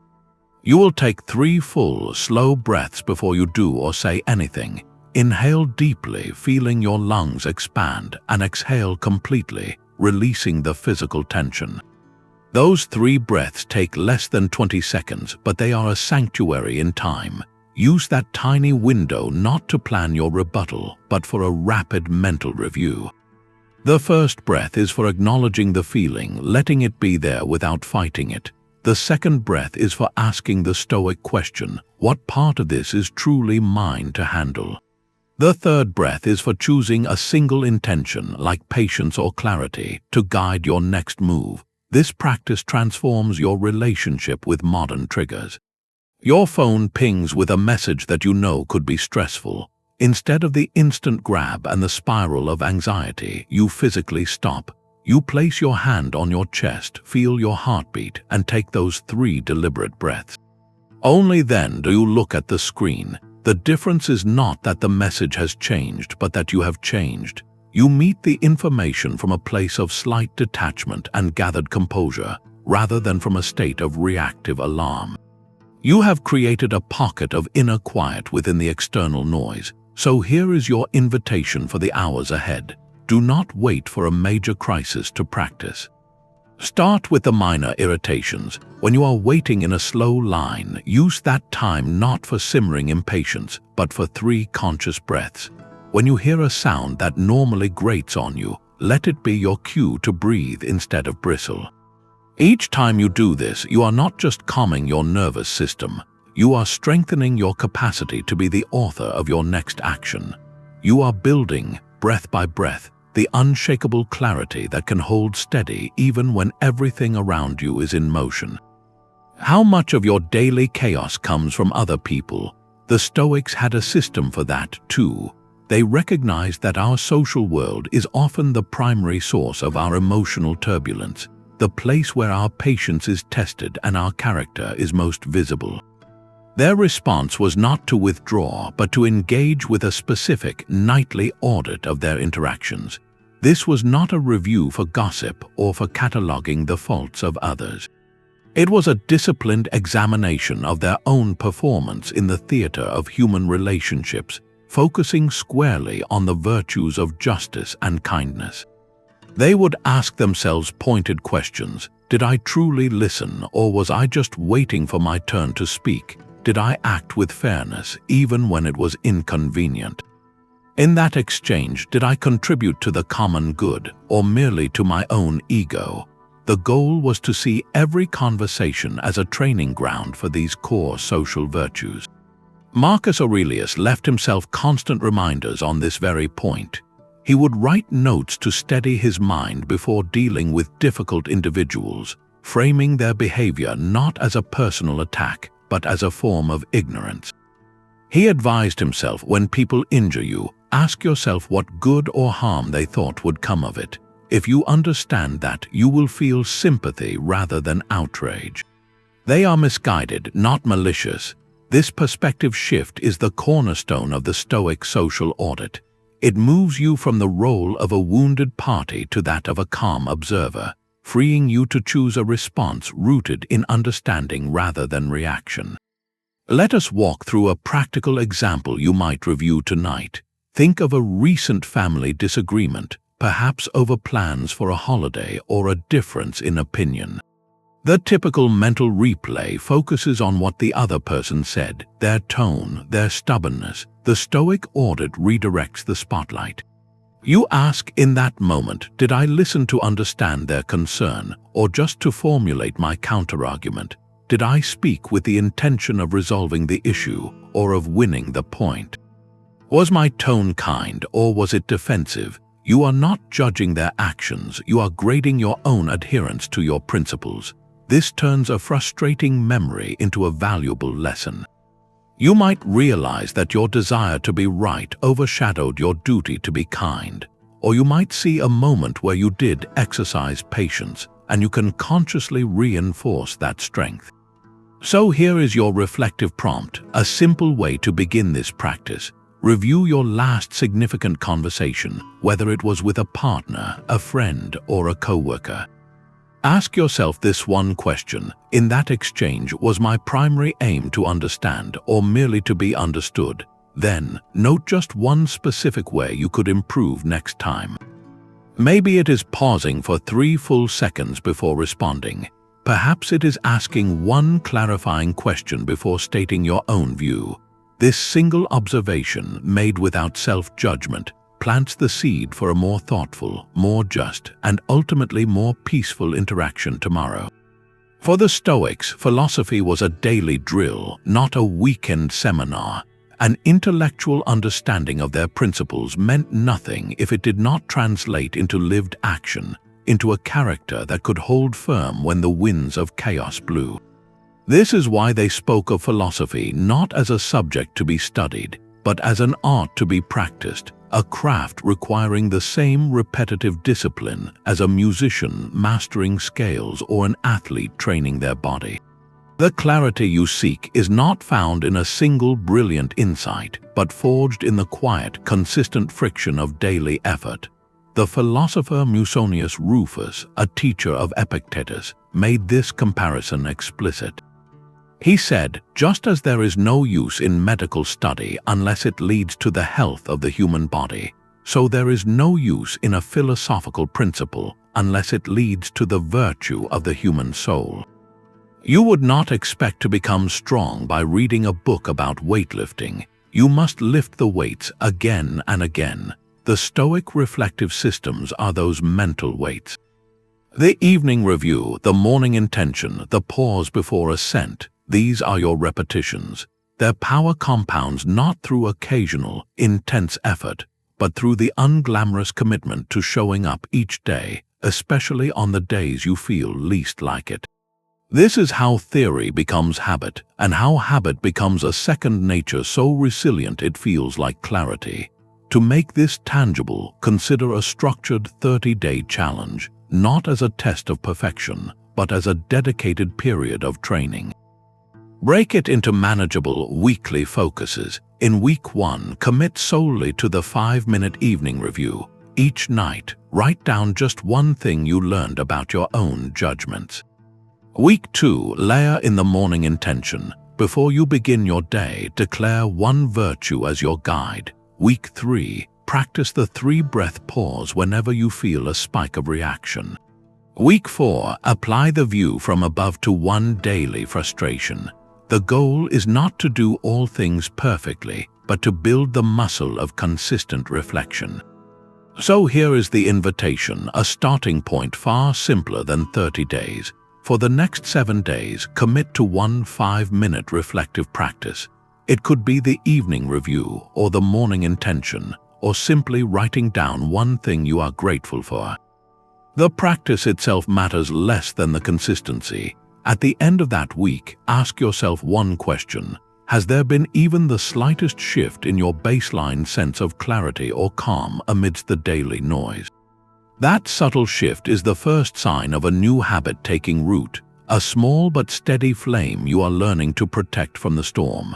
[SPEAKER 1] You will take 3 full, slow breaths before you do or say anything. Inhale deeply, feeling your lungs expand, and exhale completely, releasing the physical tension. Those 3 breaths take less than 20 seconds, but they are a sanctuary in time. Use that tiny window not to plan your rebuttal, but for a rapid mental review. The first breath is for acknowledging the feeling, letting it be there without fighting it. The second breath is for asking the Stoic question, what part of this is truly mine to handle? The third breath is for choosing a single intention, like patience or clarity, to guide your next move. This practice transforms your relationship with modern triggers. Your phone pings with a message that you know could be stressful. Instead of the instant grab and the spiral of anxiety, you physically stop. You place your hand on your chest, feel your heartbeat, and take those 3 deliberate breaths. Only then do you look at the screen. The difference is not that the message has changed, but that you have changed. You meet the information from a place of slight detachment and gathered composure, rather than from a state of reactive alarm. You have created a pocket of inner quiet within the external noise, so here is your invitation for the hours ahead. Do not wait for a major crisis to practice. Start with the minor irritations. When you are waiting in a slow line, use that time not for simmering impatience, but for 3 conscious breaths. When you hear a sound that normally grates on you, let it be your cue to breathe instead of bristle. Each time you do this, you are not just calming your nervous system, you are strengthening your capacity to be the author of your next action. You are building, breath by breath, the unshakable clarity that can hold steady even when everything around you is in motion. How much of your daily chaos comes from other people? The Stoics had a system for that too. They recognized that our social world is often the primary source of our emotional turbulence, the place where our patience is tested and our character is most visible. Their response was not to withdraw, but to engage with a specific, nightly audit of their interactions. This was not a review for gossip or for cataloging the faults of others. It was a disciplined examination of their own performance in the theater of human relationships, focusing squarely on the virtues of justice and kindness. They would ask themselves pointed questions. Did I truly listen, or was I just waiting for my turn to speak? Did I act with fairness, even when it was inconvenient? In that exchange, did I contribute to the common good, or merely to my own ego? The goal was to see every conversation as a training ground for these core social virtues. Marcus Aurelius left himself constant reminders on this very point. He would write notes to steady his mind before dealing with difficult individuals, framing their behavior not as a personal attack, but as a form of ignorance. He advised himself, when people injure you, ask yourself what good or harm they thought would come of it. If you understand that, you will feel sympathy rather than outrage. They are misguided, not malicious. This perspective shift is the cornerstone of the Stoic social audit. It moves you from the role of a wounded party to that of a calm observer, freeing you to choose a response rooted in understanding rather than reaction. Let us walk through a practical example you might review tonight. Think of a recent family disagreement, perhaps over plans for a holiday or a difference in opinion. The typical mental replay focuses on what the other person said, their tone, their stubbornness. The Stoic audit redirects the spotlight. You ask in that moment, did I listen to understand their concern, or just to formulate my counterargument? Did I speak with the intention of resolving the issue or of winning the point? Was my tone kind, or was it defensive? You are not judging their actions, you are grading your own adherence to your principles. This turns a frustrating memory into a valuable lesson. You might realize that your desire to be right overshadowed your duty to be kind, or you might see a moment where you did exercise patience, and you can consciously reinforce that strength. So here is your reflective prompt, a simple way to begin this practice. Review your last significant conversation, whether it was with a partner, a friend, or a coworker. Ask yourself this one question: in that exchange, was my primary aim to understand or merely to be understood? Then, note just one specific way you could improve next time. Maybe it is pausing for 3 full seconds before responding. Perhaps it is asking one clarifying question before stating your own view. This single observation, made without self-judgment, plants the seed for a more thoughtful, more just, and ultimately more peaceful interaction tomorrow. For the Stoics, philosophy was a daily drill, not a weekend seminar. An intellectual understanding of their principles meant nothing if it did not translate into lived action, into a character that could hold firm when the winds of chaos blew. This is why they spoke of philosophy not as a subject to be studied, but as an art to be practiced, a craft requiring the same repetitive discipline as a musician mastering scales or an athlete training their body. The clarity you seek is not found in a single brilliant insight, but forged in the quiet, consistent friction of daily effort. The philosopher Musonius Rufus, a teacher of Epictetus, made this comparison explicit. He said, just as there is no use in medical study unless it leads to the health of the human body, so there is no use in a philosophical principle unless it leads to the virtue of the human soul. You would not expect to become strong by reading a book about weightlifting. You must lift the weights again and again. The Stoic reflective systems are those mental weights. The evening review, the morning intention, the pause before assent, these are your repetitions. Their power compounds not through occasional, intense effort, but through the unglamorous commitment to showing up each day, especially on the days you feel least like it. This is how theory becomes habit, and how habit becomes a second nature so resilient it feels like clarity. To make this tangible, consider a structured 30-day challenge, not as a test of perfection, but as a dedicated period of training. Break it into manageable weekly focuses. In week 1, commit solely to the 5-minute evening review. Each night, write down just one thing you learned about your own judgments. Week 2, layer in the morning intention. Before you begin your day, declare one virtue as your guide. Week 3, practice the 3-breath pause whenever you feel a spike of reaction. Week 4, apply the view from above to one daily frustration. The goal is not to do all things perfectly, but to build the muscle of consistent reflection. So here is the invitation, a starting point far simpler than 30 days. For the next 7 days, commit to one 5-minute reflective practice. It could be the evening review, or the morning intention, or simply writing down one thing you are grateful for. The practice itself matters less than the consistency. At the end of that week, ask yourself one question: has there been even the slightest shift in your baseline sense of clarity or calm amidst the daily noise? That subtle shift is the first sign of a new habit taking root, a small but steady flame you are learning to protect from the storm.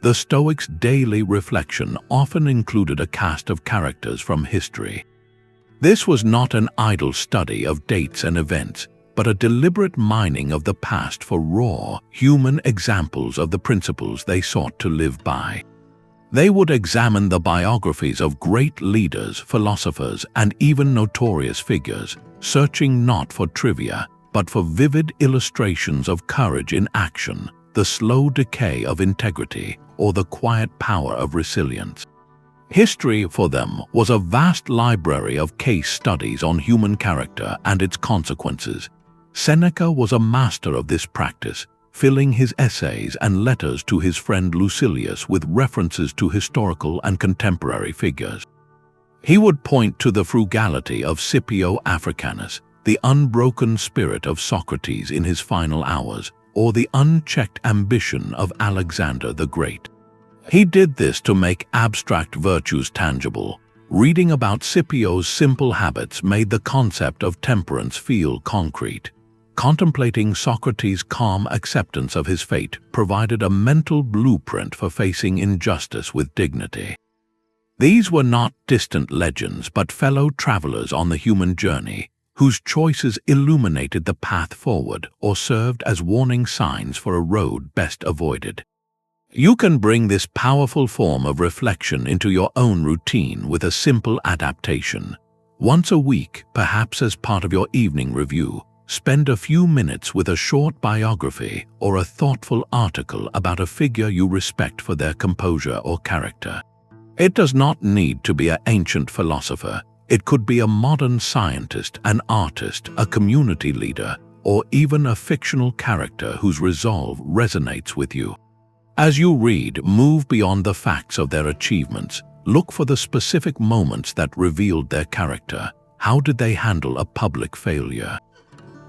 [SPEAKER 1] The Stoics' daily reflection often included a cast of characters from history. This was not an idle study of dates and events, but a deliberate mining of the past for raw, human examples of the principles they sought to live by. They would examine the biographies of great leaders, philosophers, and even notorious figures, searching not for trivia, but for vivid illustrations of courage in action, the slow decay of integrity, or the quiet power of resilience. History, for them, was a vast library of case studies on human character and its consequences. Seneca was a master of this practice, filling his essays and letters to his friend Lucilius with references to historical and contemporary figures. He would point to the frugality of Scipio Africanus, the unbroken spirit of Socrates in his final hours, or the unchecked ambition of Alexander the Great. He did this to make abstract virtues tangible. Reading about Scipio's simple habits made the concept of temperance feel concrete. Contemplating Socrates' calm acceptance of his fate provided a mental blueprint for facing injustice with dignity. These were not distant legends but fellow travelers on the human journey, whose choices illuminated the path forward or served as warning signs for a road best avoided. You can bring this powerful form of reflection into your own routine with a simple adaptation. Once a week, perhaps as part of your evening review, spend a few minutes with a short biography or a thoughtful article about a figure you respect for their composure or character. It does not need to be an ancient philosopher. It could be a modern scientist, an artist, a community leader, or even a fictional character whose resolve resonates with you. As you read, move beyond the facts of their achievements. Look for the specific moments that revealed their character. How did they handle a public failure?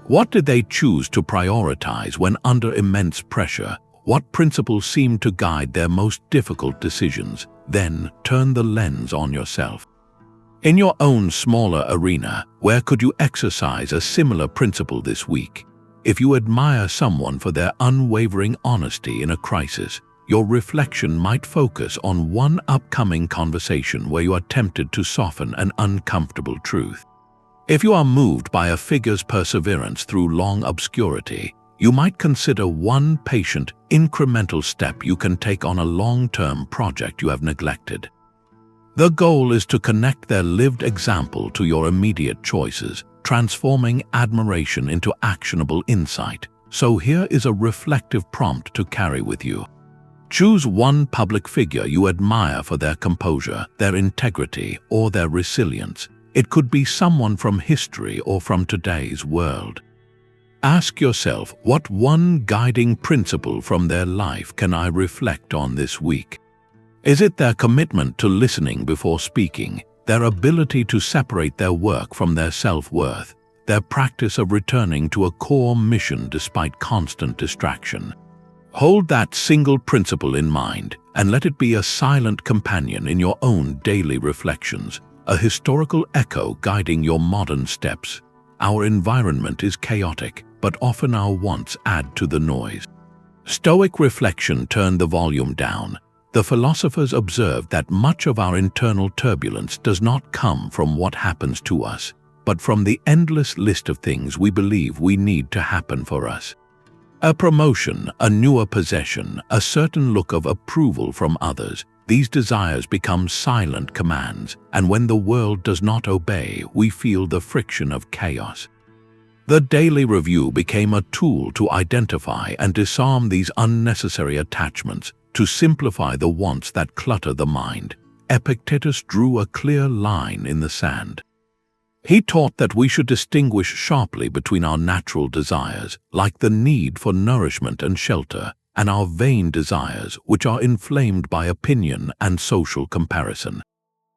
[SPEAKER 1] What did they choose to prioritize when under immense pressure? What principles seemed to guide their most difficult decisions? Then turn the lens on yourself. In your own smaller arena, where could you exercise a similar principle this week? If you admire someone for their unwavering honesty in a crisis, your reflection might focus on one upcoming conversation where you are tempted to soften an uncomfortable truth. If you are moved by a figure's perseverance through long obscurity, you might consider one patient, incremental step you can take on a long-term project you have neglected. The goal is to connect their lived example to your immediate choices, transforming admiration into actionable insight. So here is a reflective prompt to carry with you. Choose one public figure you admire for their composure, their integrity, or their resilience. It could be someone from history or from today's world. Ask yourself, what one guiding principle from their life can I reflect on this week? Is it their commitment to listening before speaking, their ability to separate their work from their self-worth, their practice of returning to a core mission despite constant distraction? Hold that single principle in mind and let it be a silent companion in your own daily reflections, a historical echo guiding your modern steps. Our environment is chaotic, but often our wants add to the noise. Stoic reflection turned the volume down. The philosophers observed that much of our internal turbulence does not come from what happens to us, but from the endless list of things we believe we need to happen for us. A promotion, a newer possession, a certain look of approval from others, these desires become silent commands, and when the world does not obey, we feel the friction of chaos. The daily review became a tool to identify and disarm these unnecessary attachments, to simplify the wants that clutter the mind. Epictetus drew a clear line in the sand. He taught that we should distinguish sharply between our natural desires, like the need for nourishment and shelter, and our vain desires, which are inflamed by opinion and social comparison.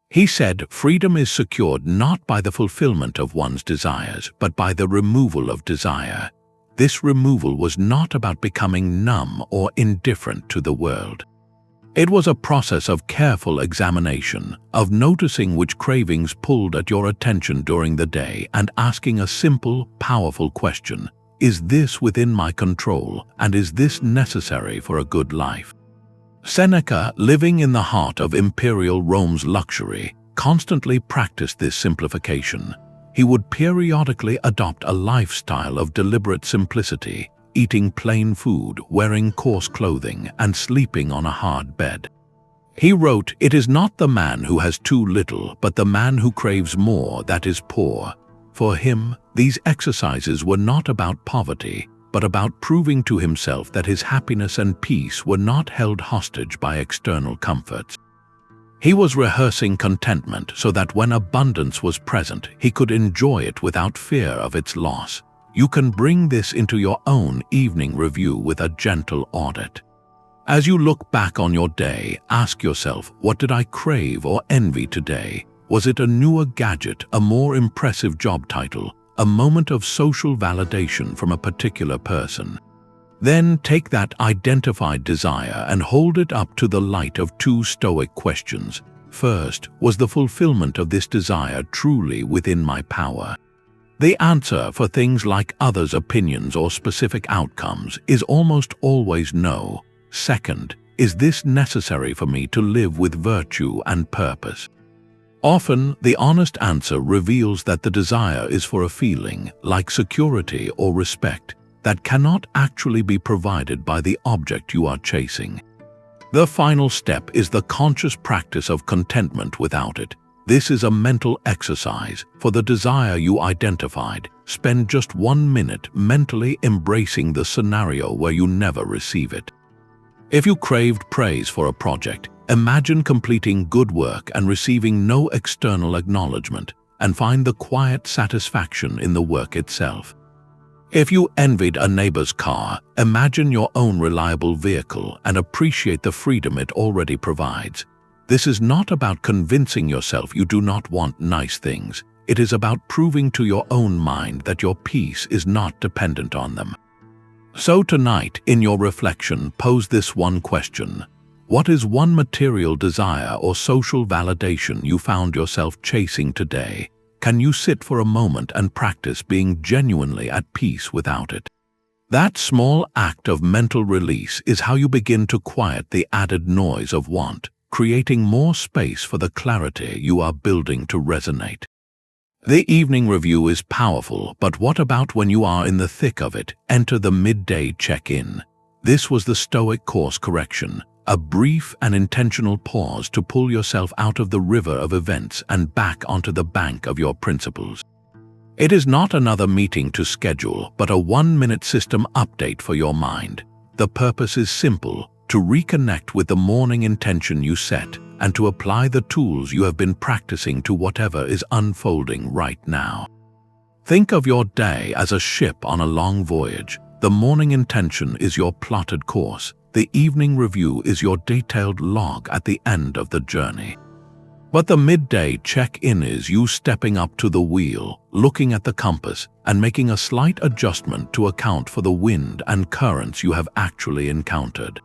[SPEAKER 1] He said, freedom is secured not by the fulfillment of one's desires, but by the removal of desire. This removal was not about becoming numb or indifferent to the world. It was a process of careful examination, of noticing which cravings pulled at your attention during the day and asking a simple, powerful question: is this within my control, and is this necessary for a good life? Seneca, living in the heart of imperial Rome's luxury, constantly practiced this simplification. He would periodically adopt a lifestyle of deliberate simplicity, eating plain food, wearing coarse clothing, and sleeping on a hard bed. He wrote, "It is not the man who has too little, but the man who craves more that is poor." For him, these exercises were not about poverty, but about proving to himself that his happiness and peace were not held hostage by external comforts. He was rehearsing contentment so that when abundance was present, he could enjoy it without fear of its loss. You can bring this into your own evening review with a gentle audit. As you look back on your day, ask yourself, what did I crave or envy today? Was it a newer gadget, a more impressive job title, a moment of social validation from a particular person. Then take that identified desire and hold it up to the light of two Stoic questions. First, was the fulfillment of this desire truly within my power? The answer for things like others' opinions or specific outcomes is almost always no. Second, is this necessary for me to live with virtue and purpose? Often, the honest answer reveals that the desire is for a feeling, like security or respect, that cannot actually be provided by the object you are chasing. The final step is the conscious practice of contentment without it. This is a mental exercise. For the desire you identified, spend just 1 minute mentally embracing the scenario where you never receive it. If you craved praise for a project, imagine completing good work and receiving no external acknowledgement, and find the quiet satisfaction in the work itself. If you envied a neighbor's car, imagine your own reliable vehicle and appreciate the freedom it already provides. This is not about convincing yourself you do not want nice things. It is about proving to your own mind that your peace is not dependent on them. So tonight, in your reflection, pose this one question. What is one material desire or social validation you found yourself chasing today? Can you sit for a moment and practice being genuinely at peace without it? That small act of mental release is how you begin to quiet the added noise of want, creating more space for the clarity you are building to resonate. The evening review is powerful, but what about when you are in the thick of it? Enter the midday check-in. This was the Stoic course correction, a brief and intentional pause to pull yourself out of the river of events and back onto the bank of your principles. It is not another meeting to schedule, but a 1-minute system update for your mind. The purpose is simple: to reconnect with the morning intention you set and to apply the tools you have been practicing to whatever is unfolding right now. Think of your day as a ship on a long voyage. The morning intention is your plotted course. The evening review is your detailed log at the end of the journey. But the midday check-in is you stepping up to the wheel, looking at the compass, and making a slight adjustment to account for the wind and currents you have actually encountered.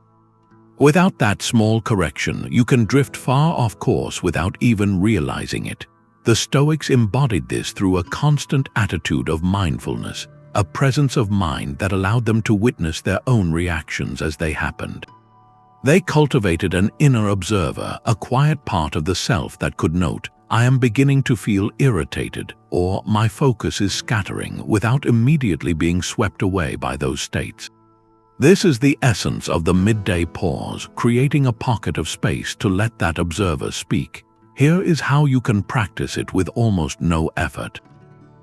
[SPEAKER 1] Without that small correction, you can drift far off course without even realizing it. The Stoics embodied this through a constant attitude of mindfulness, a presence of mind that allowed them to witness their own reactions as they happened. They cultivated an inner observer, a quiet part of the self that could note, "I am beginning to feel irritated," or "my focus is scattering," without immediately being swept away by those states. This is the essence of the midday pause, creating a pocket of space to let that observer speak. Here is how you can practice it with almost no effort.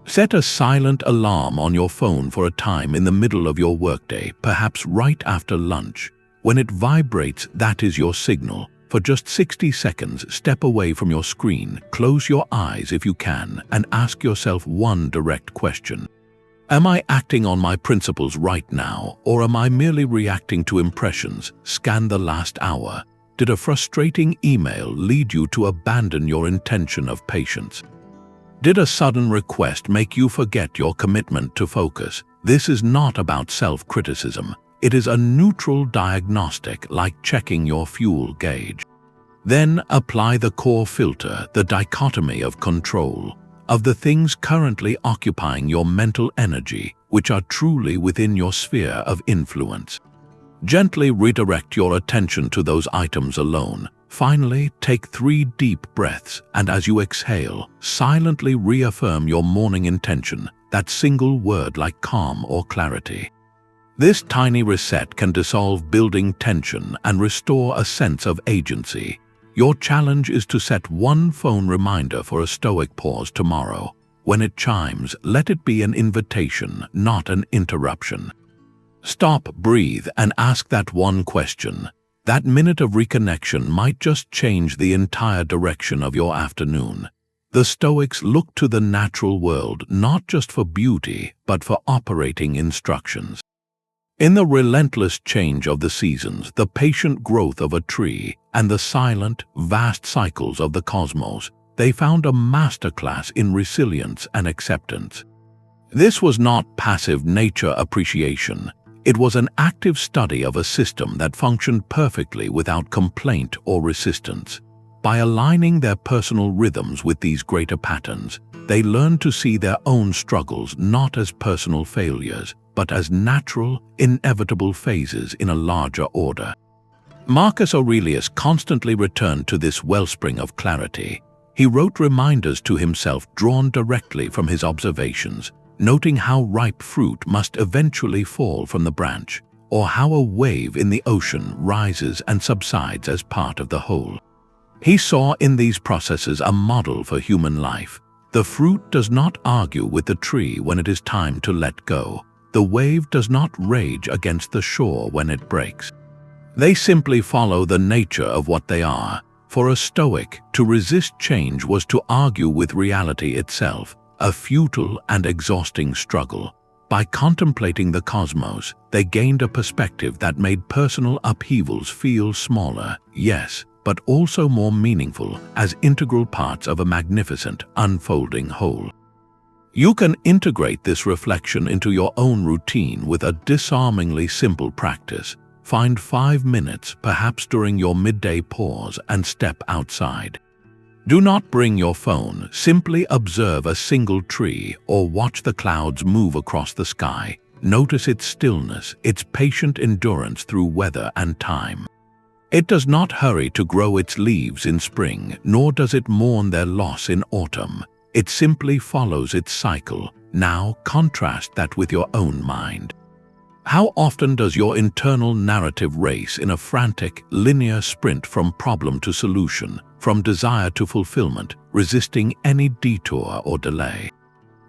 [SPEAKER 1] Set a silent alarm on your phone for a time in the middle of your workday, perhaps right after lunch. When it vibrates, that is your signal. For just 60 seconds, step away from your screen, close your eyes if you can, and ask yourself one direct question. Am I acting on my principles right now, or am I merely reacting to impressions? Scan the last hour. Did a frustrating email lead you to abandon your intention of patience? Did a sudden request make you forget your commitment to focus? This is not about self-criticism. It is a neutral diagnostic, like checking your fuel gauge. Then apply the core filter, the dichotomy of control, of the things currently occupying your mental energy, which are truly within your sphere of influence. Gently redirect your attention to those items alone. Finally, take 3 deep breaths, and as you exhale, silently reaffirm your morning intention, that single word like calm or clarity. This tiny reset can dissolve building tension and restore a sense of agency. Your challenge is to set one phone reminder for a Stoic pause tomorrow. When it chimes, let it be an invitation, not an interruption. Stop, breathe, and ask that one question. That minute of reconnection might just change the entire direction of your afternoon. The Stoics looked to the natural world not just for beauty, but for operating instructions. In the relentless change of the seasons, the patient growth of a tree, and the silent, vast cycles of the cosmos, they found a masterclass in resilience and acceptance. This was not passive nature appreciation. It was an active study of a system that functioned perfectly without complaint or resistance. By aligning their personal rhythms with these greater patterns, they learned to see their own struggles not as personal failures, but as natural, inevitable phases in a larger order. Marcus Aurelius constantly returned to this wellspring of clarity. He wrote reminders to himself drawn directly from his observations, noting how ripe fruit must eventually fall from the branch, or how a wave in the ocean rises and subsides as part of the whole. He saw in these processes a model for human life. The fruit does not argue with the tree when it is time to let go. The wave does not rage against the shore when it breaks. They simply follow the nature of what they are. For a Stoic, to resist change was to argue with reality itself, a futile and exhausting struggle. By contemplating the cosmos, they gained a perspective that made personal upheavals feel smaller, yes, but also more meaningful as integral parts of a magnificent, unfolding whole. You can integrate this reflection into your own routine with a disarmingly simple practice. Find 5 minutes, perhaps during your midday pause, and step outside. Do not bring your phone, simply observe a single tree or watch the clouds move across the sky. Notice its stillness, its patient endurance through weather and time. It does not hurry to grow its leaves in spring, nor does it mourn their loss in autumn. It simply follows its cycle. Now contrast that with your own mind. How often does your internal narrative race in a frantic, linear sprint from problem to solution, from desire to fulfillment, resisting any detour or delay?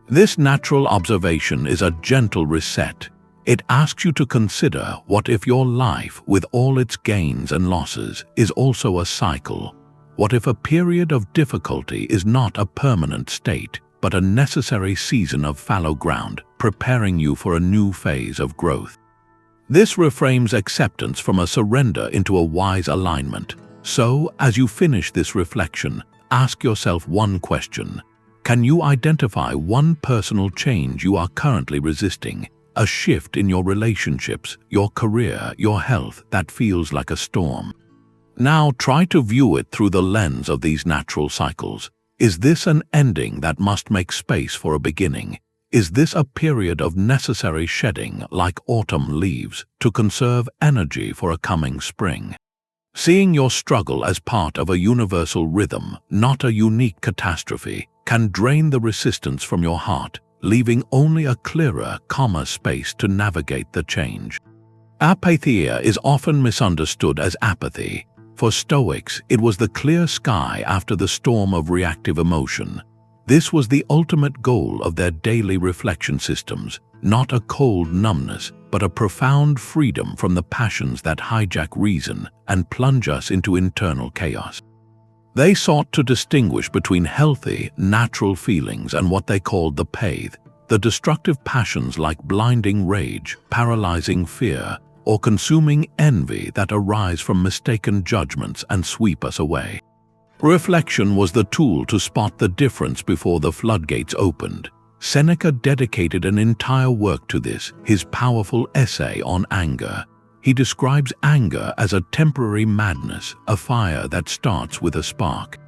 [SPEAKER 1] This natural observation is a gentle reset. It asks you to consider what if your life, with all its gains and losses, is also a cycle? What if a period of difficulty is not a permanent state, but a necessary season of fallow ground, preparing you for a new phase of growth? This reframes acceptance from a surrender into a wise alignment. So, as you finish this reflection, ask yourself one question. Can you identify one personal change you are currently resisting? A shift in your relationships, your career, your health that feels like a storm? Now try to view it through the lens of these natural cycles. Is this an ending that must make space for a beginning? Is this a period of necessary shedding, like autumn leaves, to conserve energy for a coming spring? Seeing your struggle as part of a universal rhythm, not a unique catastrophe, can drain the resistance from your heart, leaving only a clearer, calmer space to navigate the change. Apatheia is often misunderstood as apathy. For Stoics, it was the clear sky after the storm of reactive emotion. This was the ultimate goal of their daily reflection systems, not a cold numbness, but a profound freedom from the passions that hijack reason and plunge us into internal chaos. They sought to distinguish between healthy, natural feelings and what they called the path, the destructive passions like blinding rage, paralyzing fear, or consuming envy that arise from mistaken judgments and sweep us away. Reflection was the tool to spot the difference before the floodgates opened. Seneca dedicated an entire work to this, his powerful essay on anger. He describes anger as a temporary madness, a fire that starts with a spark.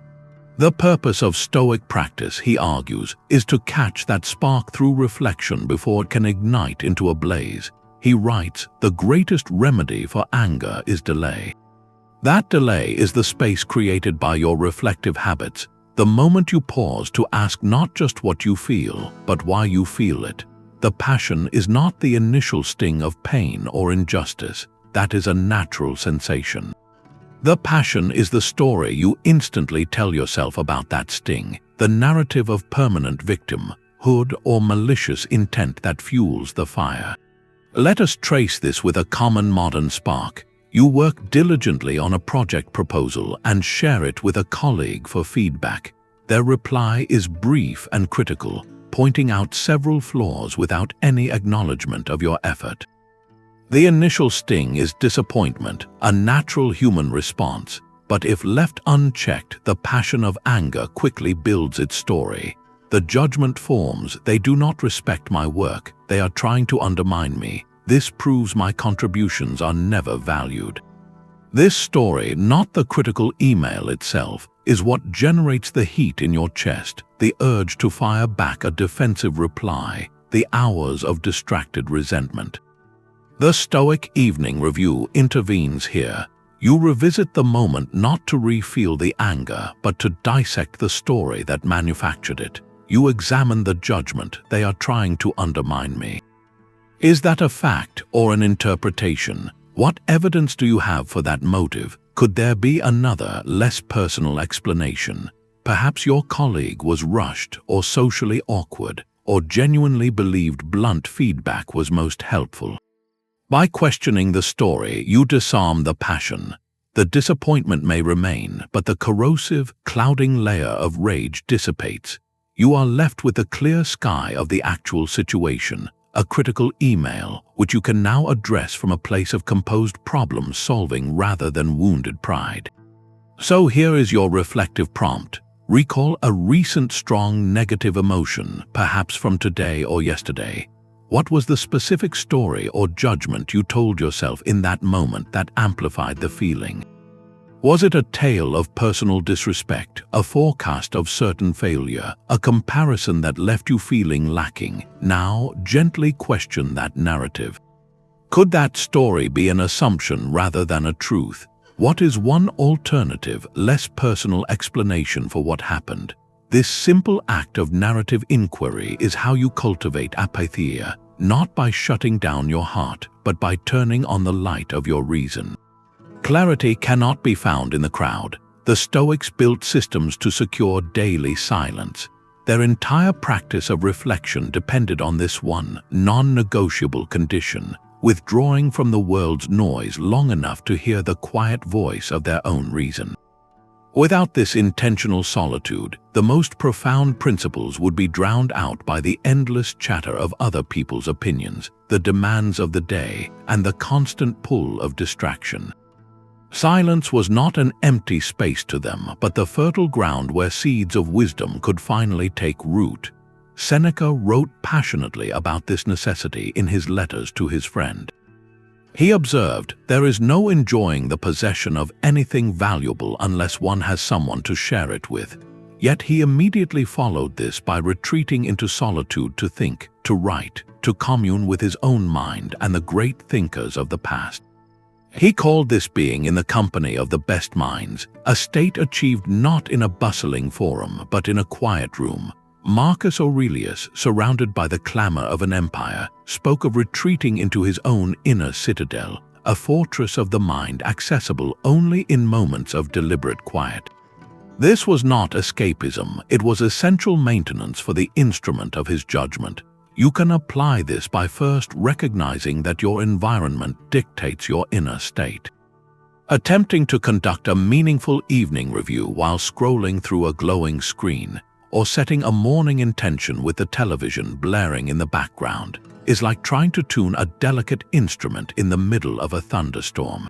[SPEAKER 1] The purpose of Stoic practice, he argues, is to catch that spark through reflection before it can ignite into a blaze. He writes, "The greatest remedy for anger is delay." That delay is the space created by your reflective habits, the moment you pause to ask not just what you feel, but why you feel it. The passion is not the initial sting of pain or injustice. That is a natural sensation. The passion is the story you instantly tell yourself about that sting, the narrative of permanent victimhood or malicious intent that fuels the fire. Let us trace this with a common modern spark. You work diligently on a project proposal and share it with a colleague for feedback. Their reply is brief and critical, pointing out several flaws without any acknowledgement of your effort. The initial sting is disappointment, a natural human response, but if left unchecked, the passion of anger quickly builds its story. The judgment forms, they do not respect my work, they are trying to undermine me. This proves my contributions are never valued. This story, not the critical email itself, is what generates the heat in your chest, the urge to fire back a defensive reply, the hours of distracted resentment. The Stoic Evening Review intervenes here. You revisit the moment not to re-feel the anger, but to dissect the story that manufactured it. You examine the judgment, they are trying to undermine me. Is that a fact or an interpretation? What evidence do you have for that motive? Could there be another, less personal explanation? Perhaps your colleague was rushed or socially awkward, or genuinely believed blunt feedback was most helpful. By questioning the story, you disarm the passion. The disappointment may remain, but the corrosive, clouding layer of rage dissipates. You are left with the clear sky of the actual situation, a critical email, which you can now address from a place of composed problem-solving rather than wounded pride. So here is your reflective prompt. Recall a recent strong negative emotion, perhaps from today or yesterday. What was the specific story or judgment you told yourself in that moment that amplified the feeling? Was it a tale of personal disrespect, a forecast of certain failure, a comparison that left you feeling lacking? Now, gently question that narrative. Could that story be an assumption rather than a truth? What is one alternative, less personal explanation for what happened? This simple act of narrative inquiry is how you cultivate apatheia, not by shutting down your heart, but by turning on the light of your reason. Clarity cannot be found in the crowd. The Stoics built systems to secure daily silence. Their entire practice of reflection depended on this one non-negotiable condition, withdrawing from the world's noise long enough to hear the quiet voice of their own reason. Without this intentional solitude, the most profound principles would be drowned out by the endless chatter of other people's opinions, the demands of the day, and the constant pull of distraction. Silence was not an empty space to them, but the fertile ground where seeds of wisdom could finally take root. Seneca wrote passionately about this necessity in his letters to his friend. He observed, "There is no enjoying the possession of anything valuable unless one has someone to share it with." Yet he immediately followed this by retreating into solitude to think, to write, to commune with his own mind and the great thinkers of the past. He called this being in the company of the best minds, a state achieved not in a bustling forum but in a quiet room. Marcus Aurelius, surrounded by the clamor of an empire, spoke of retreating into his own inner citadel, a fortress of the mind accessible only in moments of deliberate quiet. This was not escapism, it was essential maintenance for the instrument of his judgment. You can apply this by first recognizing that your environment dictates your inner state. Attempting to conduct a meaningful evening review while scrolling through a glowing screen, or setting a morning intention with the television blaring in the background, is like trying to tune a delicate instrument in the middle of a thunderstorm.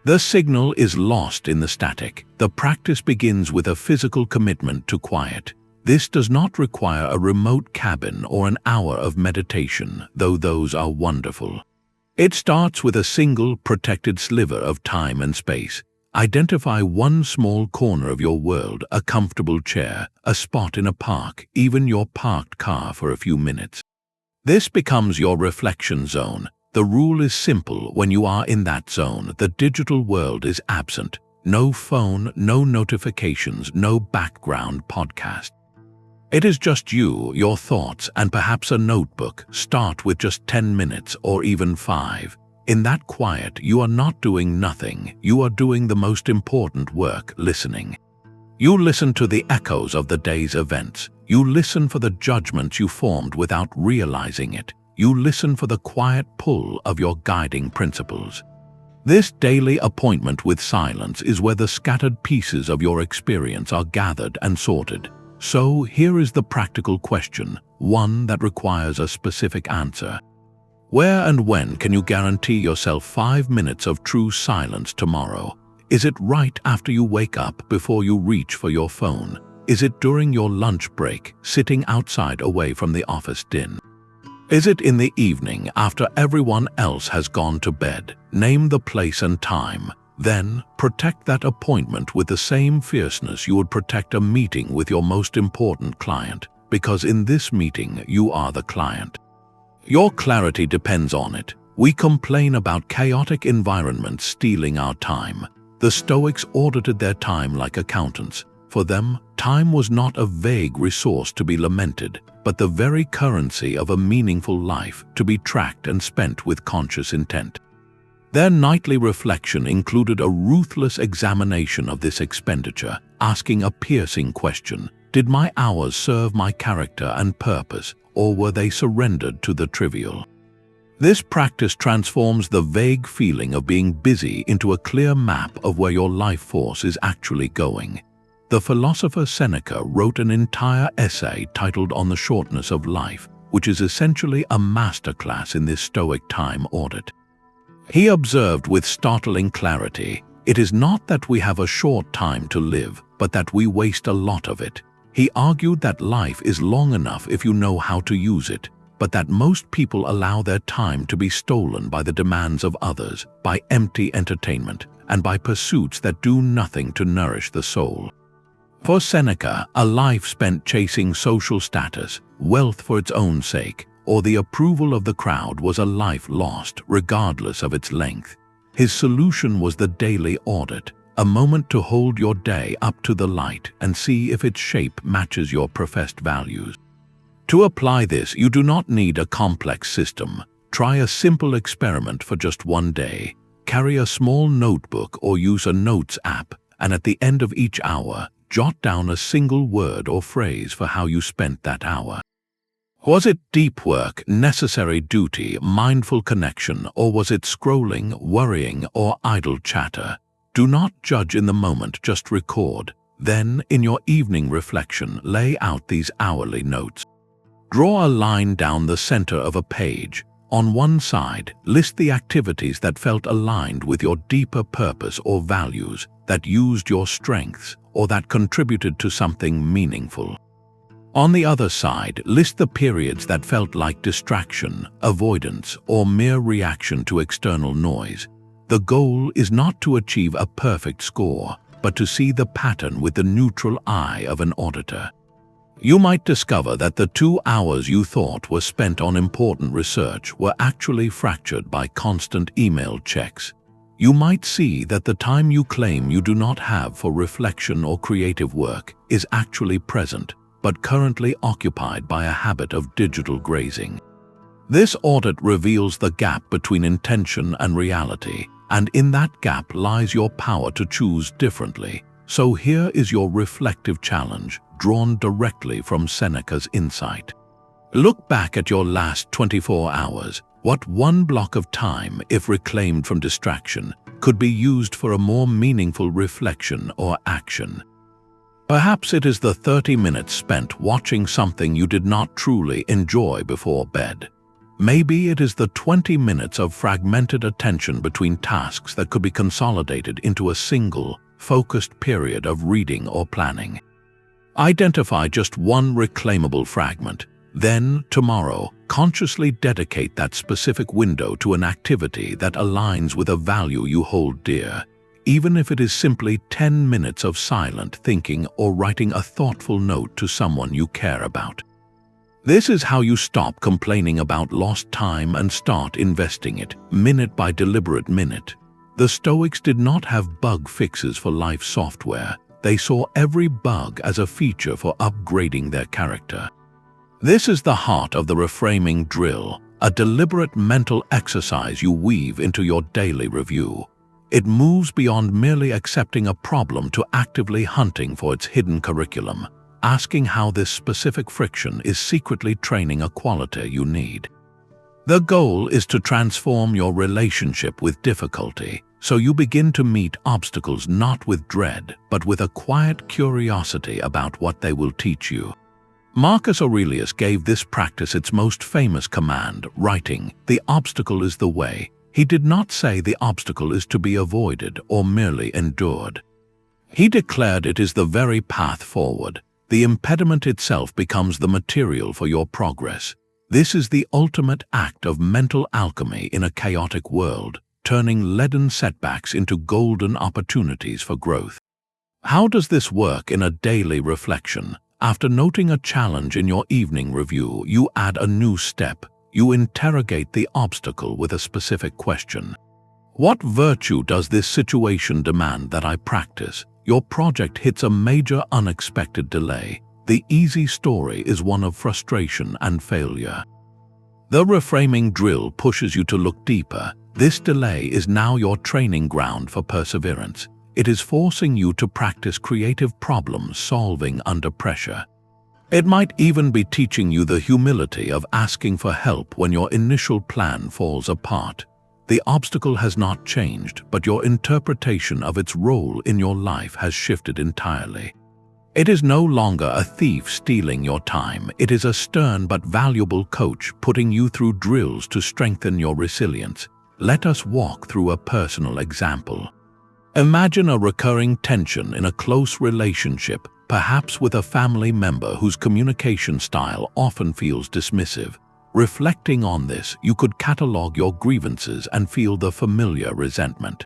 [SPEAKER 1] The signal is lost in the static. The practice begins with a physical commitment to quiet. This does not require a remote cabin or an hour of meditation, though those are wonderful. It starts with a single, protected sliver of time and space. Identify one small corner of your world, a comfortable chair, a spot in a park, even your parked car for a few minutes. This becomes your reflection zone. The rule is simple: when you are in that zone, the digital world is absent. No phone, no notifications, no background podcast. It is just you, your thoughts, and perhaps a notebook. Start with just 10 minutes or even 5. In that quiet, you are not doing nothing. You are doing the most important work, listening. You listen to the echoes of the day's events. You listen for the judgments you formed without realizing it. You listen for the quiet pull of your guiding principles. This daily appointment with silence is where the scattered pieces of your experience are gathered and sorted. So here is the practical question, one that requires a specific answer. Where and when can you guarantee yourself 5 minutes of true silence tomorrow? Is it right after you wake up, before you reach for your phone? Is it during your lunch break, sitting outside away from the office din? Is it in the evening after everyone else has gone to bed? Name the place and time. Then, protect that appointment with the same fierceness you would protect a meeting with your most important client, because in this meeting you are the client. Your clarity depends on it. We complain about chaotic environments stealing our time. The Stoics audited their time like accountants. For them, time was not a vague resource to be lamented, but the very currency of a meaningful life to be tracked and spent with conscious intent. Their nightly reflection included a ruthless examination of this expenditure, asking a piercing question: did my hours serve my character and purpose, or were they surrendered to the trivial? This practice transforms the vague feeling of being busy into a clear map of where your life force is actually going. The philosopher Seneca wrote an entire essay titled On the Shortness of Life, which is essentially a masterclass in this Stoic time audit. He observed with startling clarity, "It is not that we have a short time to live, but that we waste a lot of it." He argued that life is long enough if you know how to use it, but that most people allow their time to be stolen by the demands of others, by empty entertainment, and by pursuits that do nothing to nourish the soul. For Seneca, a life spent chasing social status, wealth for its own sake, or the approval of the crowd was a life lost, regardless of its length. His solution was the daily audit, a moment to hold your day up to the light and see if its shape matches your professed values. To apply this, you do not need a complex system. Try a simple experiment for just one day. Carry a small notebook or use a notes app, and at the end of each hour, jot down a single word or phrase for how you spent that hour. Was it deep work, necessary duty, mindful connection, or was it scrolling, worrying, or idle chatter? Do not judge in the moment, just record. Then, in your evening reflection, lay out these hourly notes. Draw a line down the center of a page. On one side, list the activities that felt aligned with your deeper purpose or values, that used your strengths, or that contributed to something meaningful. On the other side, list the periods that felt like distraction, avoidance, or mere reaction to external noise. The goal is not to achieve a perfect score, but to see the pattern with the neutral eye of an auditor. You might discover that the 2 hours you thought were spent on important research were actually fractured by constant email checks. You might see that the time you claim you do not have for reflection or creative work is actually present, but currently occupied by a habit of digital grazing. This audit reveals the gap between intention and reality, and in that gap lies your power to choose differently. So here is your reflective challenge, drawn directly from Seneca's insight. Look back at your last 24 hours. What one block of time, if reclaimed from distraction, could be used for a more meaningful reflection or action? Perhaps it is the 30 minutes spent watching something you did not truly enjoy before bed. Maybe it is the 20 minutes of fragmented attention between tasks that could be consolidated into a single, focused period of reading or planning. Identify just one reclaimable fragment. Then, tomorrow, consciously dedicate that specific window to an activity that aligns with a value you hold dear, even if it is simply 10 minutes of silent thinking or writing a thoughtful note to someone you care about. This is how you stop complaining about lost time and start investing it, minute by deliberate minute. The Stoics did not have bug fixes for life software. They saw every bug as a feature for upgrading their character. This is the heart of the reframing drill, a deliberate mental exercise you weave into your daily review. It moves beyond merely accepting a problem to actively hunting for its hidden curriculum, asking how this specific friction is secretly training a quality you need. The goal is to transform your relationship with difficulty, so you begin to meet obstacles not with dread, but with a quiet curiosity about what they will teach you. Marcus Aurelius gave this practice its most famous command, writing, "The obstacle is the way." He did not say the obstacle is to be avoided or merely endured. He declared it is the very path forward. the impediment itself becomes the material for your progress. This is the ultimate act of mental alchemy in a chaotic world, turning leaden setbacks into golden opportunities for growth. How does this work in a daily reflection? After noting a challenge in your evening review, you add a new step. You interrogate the obstacle with a specific question. What virtue does this situation demand that I practice? Your project hits a major unexpected delay. The easy story is one of frustration and failure. The reframing drill pushes you to look deeper. This delay is now your training ground for perseverance. It is forcing you to practice creative problem solving under pressure. It might even be teaching you the humility of asking for help when your initial plan falls apart. The obstacle has not changed, but your interpretation of its role in your life has shifted entirely. It is no longer a thief stealing your time. It is a stern but valuable coach putting you through drills to strengthen your resilience. Let us walk through a personal example. Imagine a recurring tension in a close relationship, perhaps with a family member whose communication style often feels dismissive. Reflecting on this, you could catalog your grievances and feel the familiar resentment.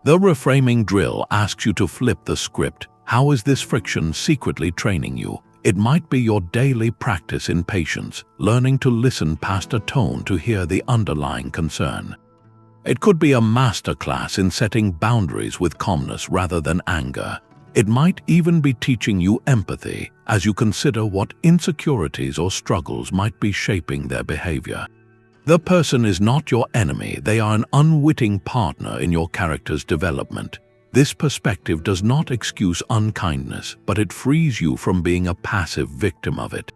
[SPEAKER 1] The reframing drill asks you to flip the script. How is this friction secretly training you? It might be your daily practice in patience, learning to listen past a tone to hear the underlying concern. It could be a masterclass in setting boundaries with calmness rather than anger. It might even be teaching you empathy as you consider what insecurities or struggles might be shaping their behavior. The person is not your enemy, they are an unwitting partner in your character's development. This perspective does not excuse unkindness, but it frees you from being a passive victim of it.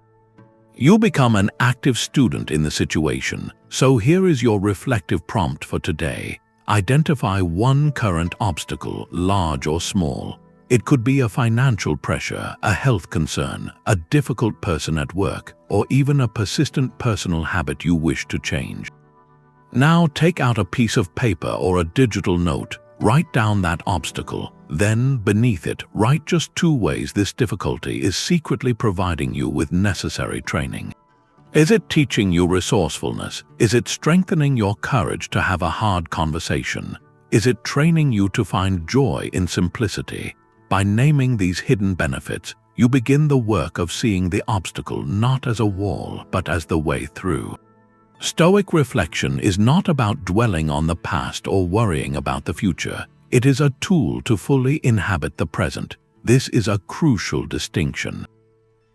[SPEAKER 1] You become an active student in the situation, so here is your reflective prompt for today. Identify one current obstacle, large or small. It could be a financial pressure, a health concern, a difficult person at work, or even a persistent personal habit you wish to change. Now take out a piece of paper or a digital note. Write down that obstacle. Then, beneath it, write just 2 ways this difficulty is secretly providing you with necessary training. Is it teaching you resourcefulness? Is it strengthening your courage to have a hard conversation? Is it training you to find joy in simplicity? By naming these hidden benefits, you begin the work of seeing the obstacle not as a wall, but as the way through. Stoic reflection is not about dwelling on the past or worrying about the future. It is a tool to fully inhabit the present. This is a crucial distinction.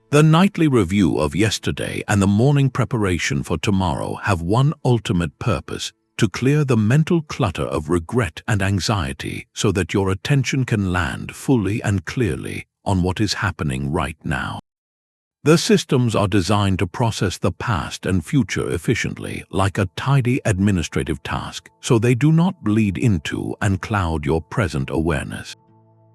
[SPEAKER 1] The nightly review of yesterday and the morning preparation for tomorrow have one ultimate purpose: to clear the mental clutter of regret and anxiety so that your attention can land fully and clearly on what is happening right now. The systems are designed to process the past and future efficiently, like a tidy administrative task, so they do not bleed into and cloud your present awareness.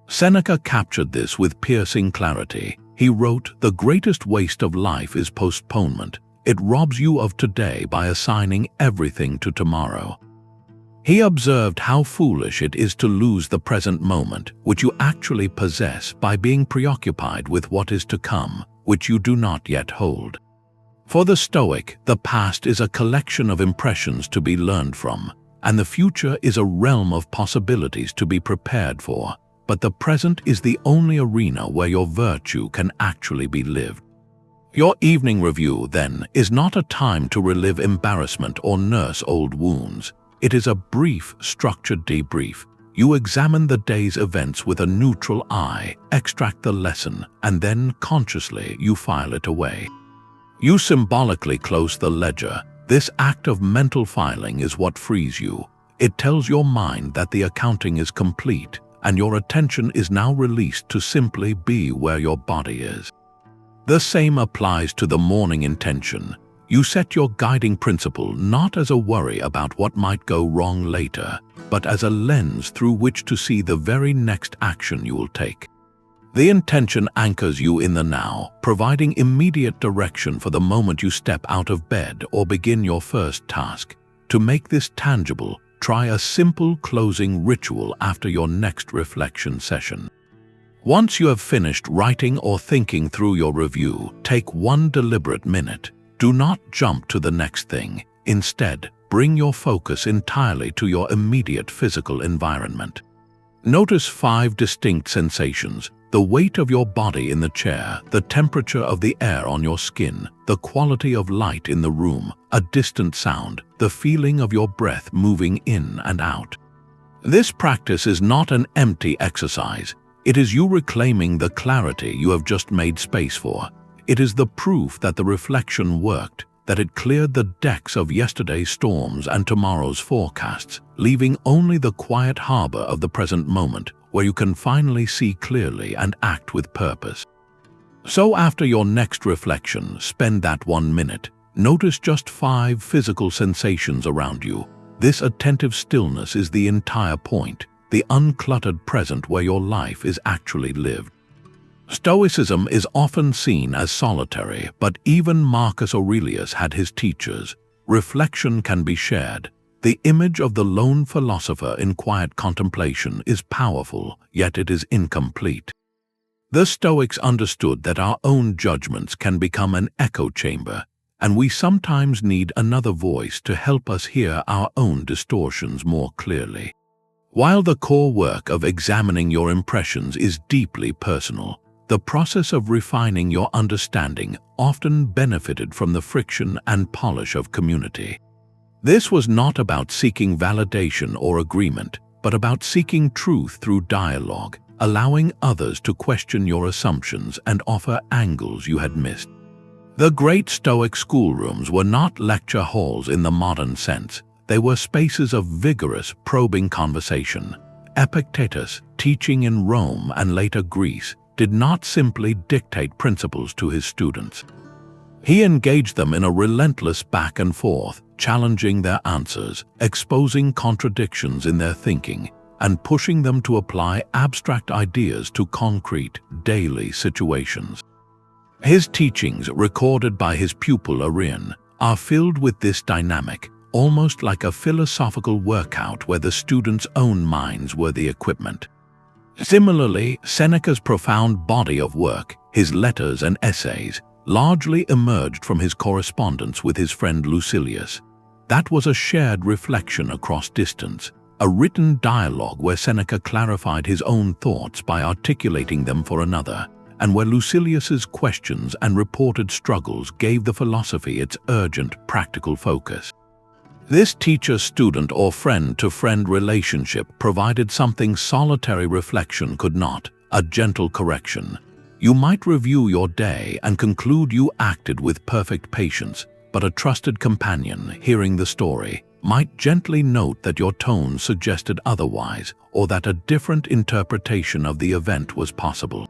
[SPEAKER 1] Seneca captured this with piercing clarity. He wrote, "The greatest waste of life is postponement. It robs you of today by assigning everything to tomorrow." He observed how foolish it is to lose the present moment, which you actually possess, by being preoccupied with what is to come, which you do not yet hold. For the Stoic, the past is a collection of impressions to be learned from, and the future is a realm of possibilities to be prepared for, but the present is the only arena where your virtue can actually be lived. Your evening review, then, is not a time to relive embarrassment or nurse old wounds. It is a brief, structured debrief. You examine the day's events with a neutral eye, extract the lesson, and then, consciously, you file it away. You symbolically close the ledger. This act of mental filing is what frees you. It tells your mind that the accounting is complete, and your attention is now released to simply be where your body is. The same applies to the morning intention. You set your guiding principle not as a worry about what might go wrong later, but as a lens through which to see the very next action you will take. The intention anchors you in the now, providing immediate direction for the moment you step out of bed or begin your first task. To make this tangible, try a simple closing ritual after your next reflection session. Once you have finished writing or thinking through your review, take one deliberate minute. Do not jump to the next thing. Instead, bring your focus entirely to your immediate physical environment. Notice 5 distinct sensations: the weight of your body in the chair, the temperature of the air on your skin, the quality of light in the room, a distant sound, the feeling of your breath moving in and out. This practice is not an empty exercise. It is you reclaiming the clarity you have just made space for. It is the proof that the reflection worked, that it cleared the decks of yesterday's storms and tomorrow's forecasts, leaving only the quiet harbor of the present moment, where you can finally see clearly and act with purpose. So after your next reflection, spend that 1 minute. Notice just 5 physical sensations around you. This attentive stillness is the entire point, the uncluttered present where your life is actually lived. Stoicism is often seen as solitary, but even Marcus Aurelius had his teachers. Reflection can be shared. The image of the lone philosopher in quiet contemplation is powerful, yet it is incomplete. The Stoics understood that our own judgments can become an echo chamber, and we sometimes need another voice to help us hear our own distortions more clearly. While the core work of examining your impressions is deeply personal, the process of refining your understanding often benefited from the friction and polish of community. This was not about seeking validation or agreement, but about seeking truth through dialogue, allowing others to question your assumptions and offer angles you had missed. The great Stoic schoolrooms were not lecture halls in the modern sense. They were spaces of vigorous, probing conversation. Epictetus, teaching in Rome and later Greece, did not simply dictate principles to his students. He engaged them in a relentless back and forth, challenging their answers, exposing contradictions in their thinking, and pushing them to apply abstract ideas to concrete, daily situations. His teachings, recorded by his pupil Arrian, are filled with this dynamic, almost like a philosophical workout where the students' own minds were the equipment. Similarly, Seneca's profound body of work, his letters and essays, largely emerged from his correspondence with his friend Lucilius. That was a shared reflection across distance, a written dialogue where Seneca clarified his own thoughts by articulating them for another, and where Lucilius's questions and reported struggles gave the philosophy its urgent, practical focus. This teacher-student or friend-to-friend relationship provided something solitary reflection could not: a gentle correction. You might review your day and conclude you acted with perfect patience, but a trusted companion, hearing the story, might gently note that your tone suggested otherwise, or that a different interpretation of the event was possible.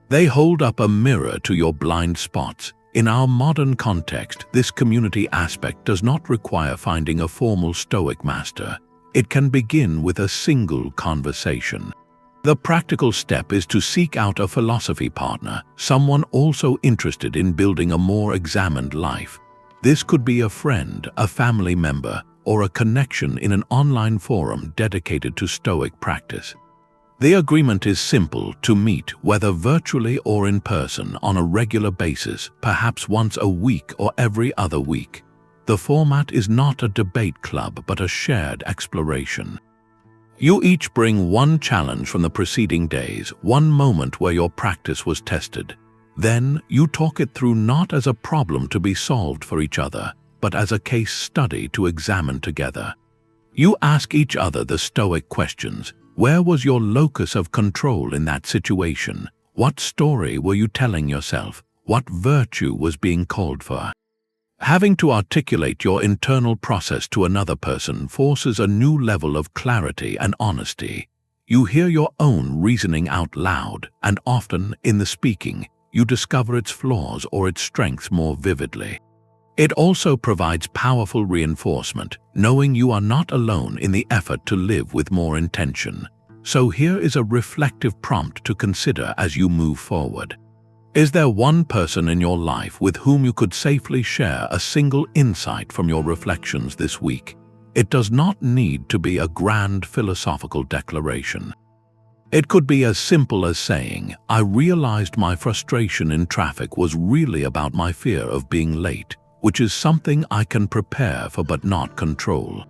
[SPEAKER 1] They hold up a mirror to your blind spots. In our modern context, this community aspect does not require finding a formal Stoic master. It can begin with a single conversation. The practical step is to seek out a philosophy partner, someone also interested in building a more examined life. This could be a friend, a family member, or a connection in an online forum dedicated to Stoic practice. The agreement is simple: to meet, whether virtually or in person, on a regular basis, perhaps once a week or every other week. The format is not a debate club, but a shared exploration. You each bring one challenge from the preceding days, one moment where your practice was tested. Then you talk it through not as a problem to be solved for each other, but as a case study to examine together. You ask each other the Stoic questions. Where was your locus of control in that situation? What story were you telling yourself? What virtue was being called for? Having to articulate your internal process to another person forces a new level of clarity and honesty. You hear your own reasoning out loud, and often, in the speaking, you discover its flaws or its strengths more vividly. It also provides powerful reinforcement, knowing you are not alone in the effort to live with more intention. So here is a reflective prompt to consider as you move forward. Is there one person in your life with whom you could safely share a single insight from your reflections this week? It does not need to be a grand philosophical declaration. It could be as simple as saying, "I realized my frustration in traffic was really about my fear of being late, which is something I can prepare for but not control."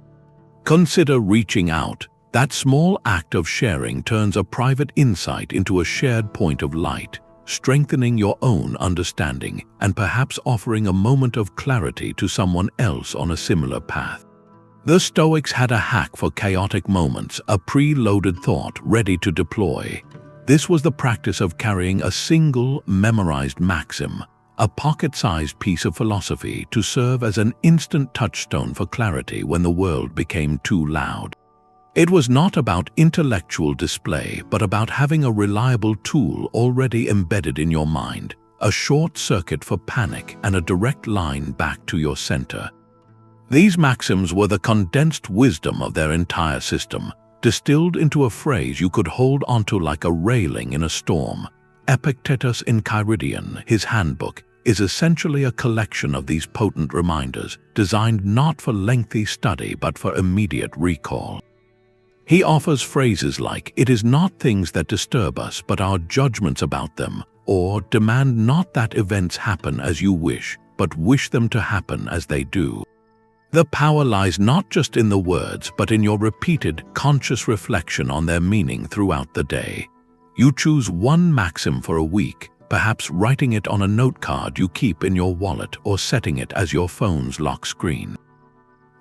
[SPEAKER 1] Consider reaching out. That small act of sharing turns a private insight into a shared point of light, strengthening your own understanding and perhaps offering a moment of clarity to someone else on a similar path. The Stoics had a hack for chaotic moments, a pre-loaded thought ready to deploy. This was the practice of carrying a single memorized maxim, a pocket-sized piece of philosophy to serve as an instant touchstone for clarity when the world became too loud. It was not about intellectual display, but about having a reliable tool already embedded in your mind, a short circuit for panic and a direct line back to your center. These maxims were the condensed wisdom of their entire system, distilled into a phrase you could hold onto like a railing in a storm. Epictetus in Chiridion, his handbook, is essentially a collection of these potent reminders, designed not for lengthy study but for immediate recall. He offers phrases like, "It is not things that disturb us, but our judgments about them," or "Demand not that events happen as you wish, but wish them to happen as they do." The power lies not just in the words, but in your repeated, conscious reflection on their meaning throughout the day. You choose one maxim for a week, perhaps writing it on a note card you keep in your wallet or setting it as your phone's lock screen.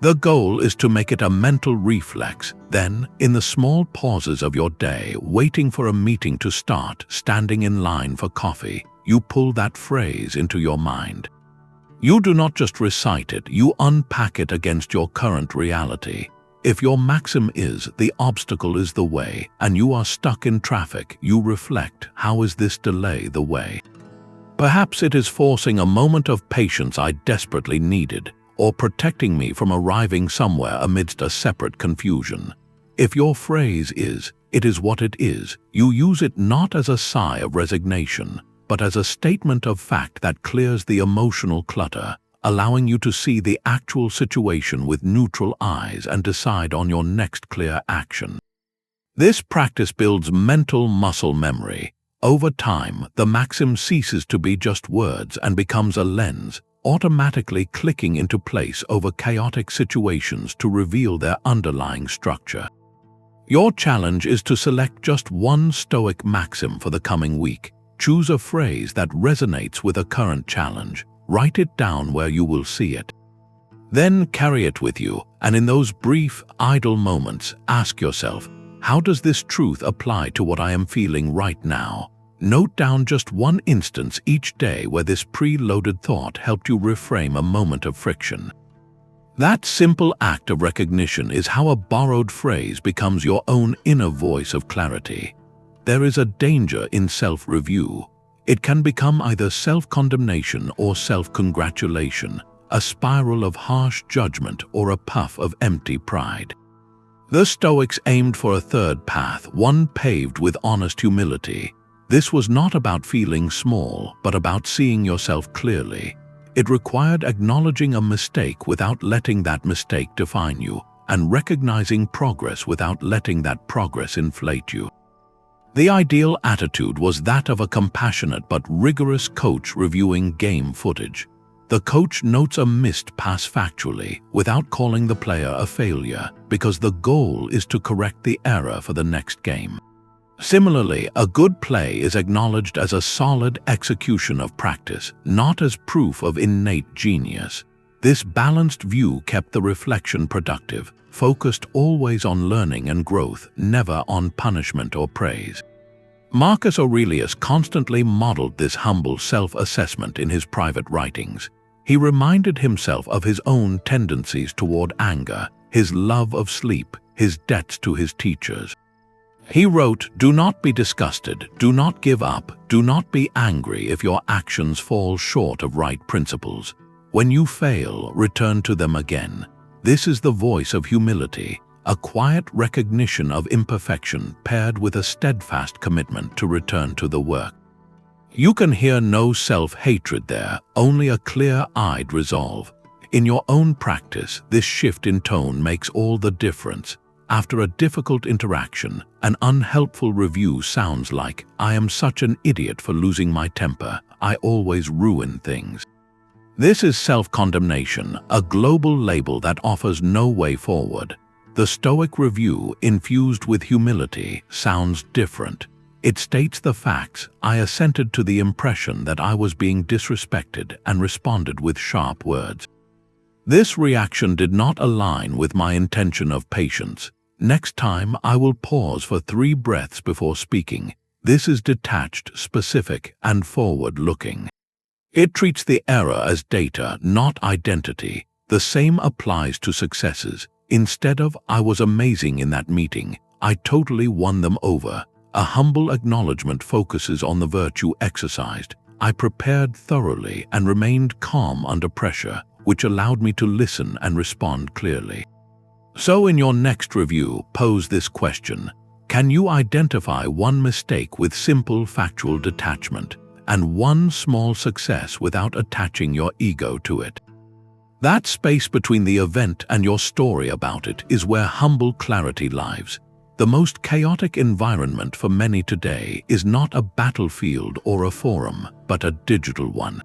[SPEAKER 1] The goal is to make it a mental reflex. Then, in the small pauses of your day, waiting for a meeting to start, standing in line for coffee, you pull that phrase into your mind. You do not just recite it, you unpack it against your current reality. If your maxim is, "The obstacle is the way," and you are stuck in traffic, you reflect, "How is this delay the way?" Perhaps it is forcing a moment of patience I desperately needed, or protecting me from arriving somewhere amidst a separate confusion. If your phrase is, "It is what it is," you use it not as a sigh of resignation, but as a statement of fact that clears the emotional clutter, allowing you to see the actual situation with neutral eyes and decide on your next clear action. This practice builds mental muscle memory. Over time, the maxim ceases to be just words and becomes a lens, automatically clicking into place over chaotic situations to reveal their underlying structure. Your challenge is to select just one Stoic maxim for the coming week. Choose a phrase that resonates with a current challenge. Write it down where you will see it. Then carry it with you, and in those brief, idle moments, ask yourself, "How does this truth apply to what I am feeling right now?" Note down just one instance each day where this pre-loaded thought helped you reframe a moment of friction. That simple act of recognition is how a borrowed phrase becomes your own inner voice of clarity. There is a danger in self-review. It can become either self-condemnation or self-congratulation, a spiral of harsh judgment or a puff of empty pride. The Stoics aimed for a third path, one paved with honest humility. This was not about feeling small, but about seeing yourself clearly. It required acknowledging a mistake without letting that mistake define you, and recognizing progress without letting that progress inflate you. The ideal attitude was that of a compassionate but rigorous coach reviewing game footage. The coach notes a missed pass factually, without calling the player a failure, because the goal is to correct the error for the next game. Similarly, a good play is acknowledged as a solid execution of practice, not as proof of innate genius. This balanced view kept the reflection productive, focused always on learning and growth, never on punishment or praise. Marcus Aurelius constantly modeled this humble self-assessment in his private writings. He reminded himself of his own tendencies toward anger, his love of sleep, his debts to his teachers. He wrote, "Do not be disgusted, do not give up, do not be angry if your actions fall short of right principles. When you fail, return to them again." This is the voice of humility, a quiet recognition of imperfection paired with a steadfast commitment to return to the work. You can hear no self-hatred there, only a clear-eyed resolve. In your own practice, this shift in tone makes all the difference. After a difficult interaction, an unhelpful review sounds like, "I am such an idiot for losing my temper. I always ruin things." This is self-condemnation, a global label that offers no way forward. The Stoic review, infused with humility, sounds different. It states the facts. "I assented to the impression that I was being disrespected and responded with sharp words. This reaction did not align with my intention of patience. Next time, I will pause for 3 breaths before speaking." This is detached, specific, and forward-looking. It treats the error as data, not identity. The same applies to successes. Instead of, "I was amazing in that meeting, I totally won them over," a humble acknowledgement focuses on the virtue exercised. "I prepared thoroughly and remained calm under pressure, which allowed me to listen and respond clearly." So in your next review, pose this question: can you identify one mistake with simple factual detachment, and one small success without attaching your ego to it? That space between the event and your story about it is where humble clarity lives. The most chaotic environment for many today is not a battlefield or a forum, but a digital one.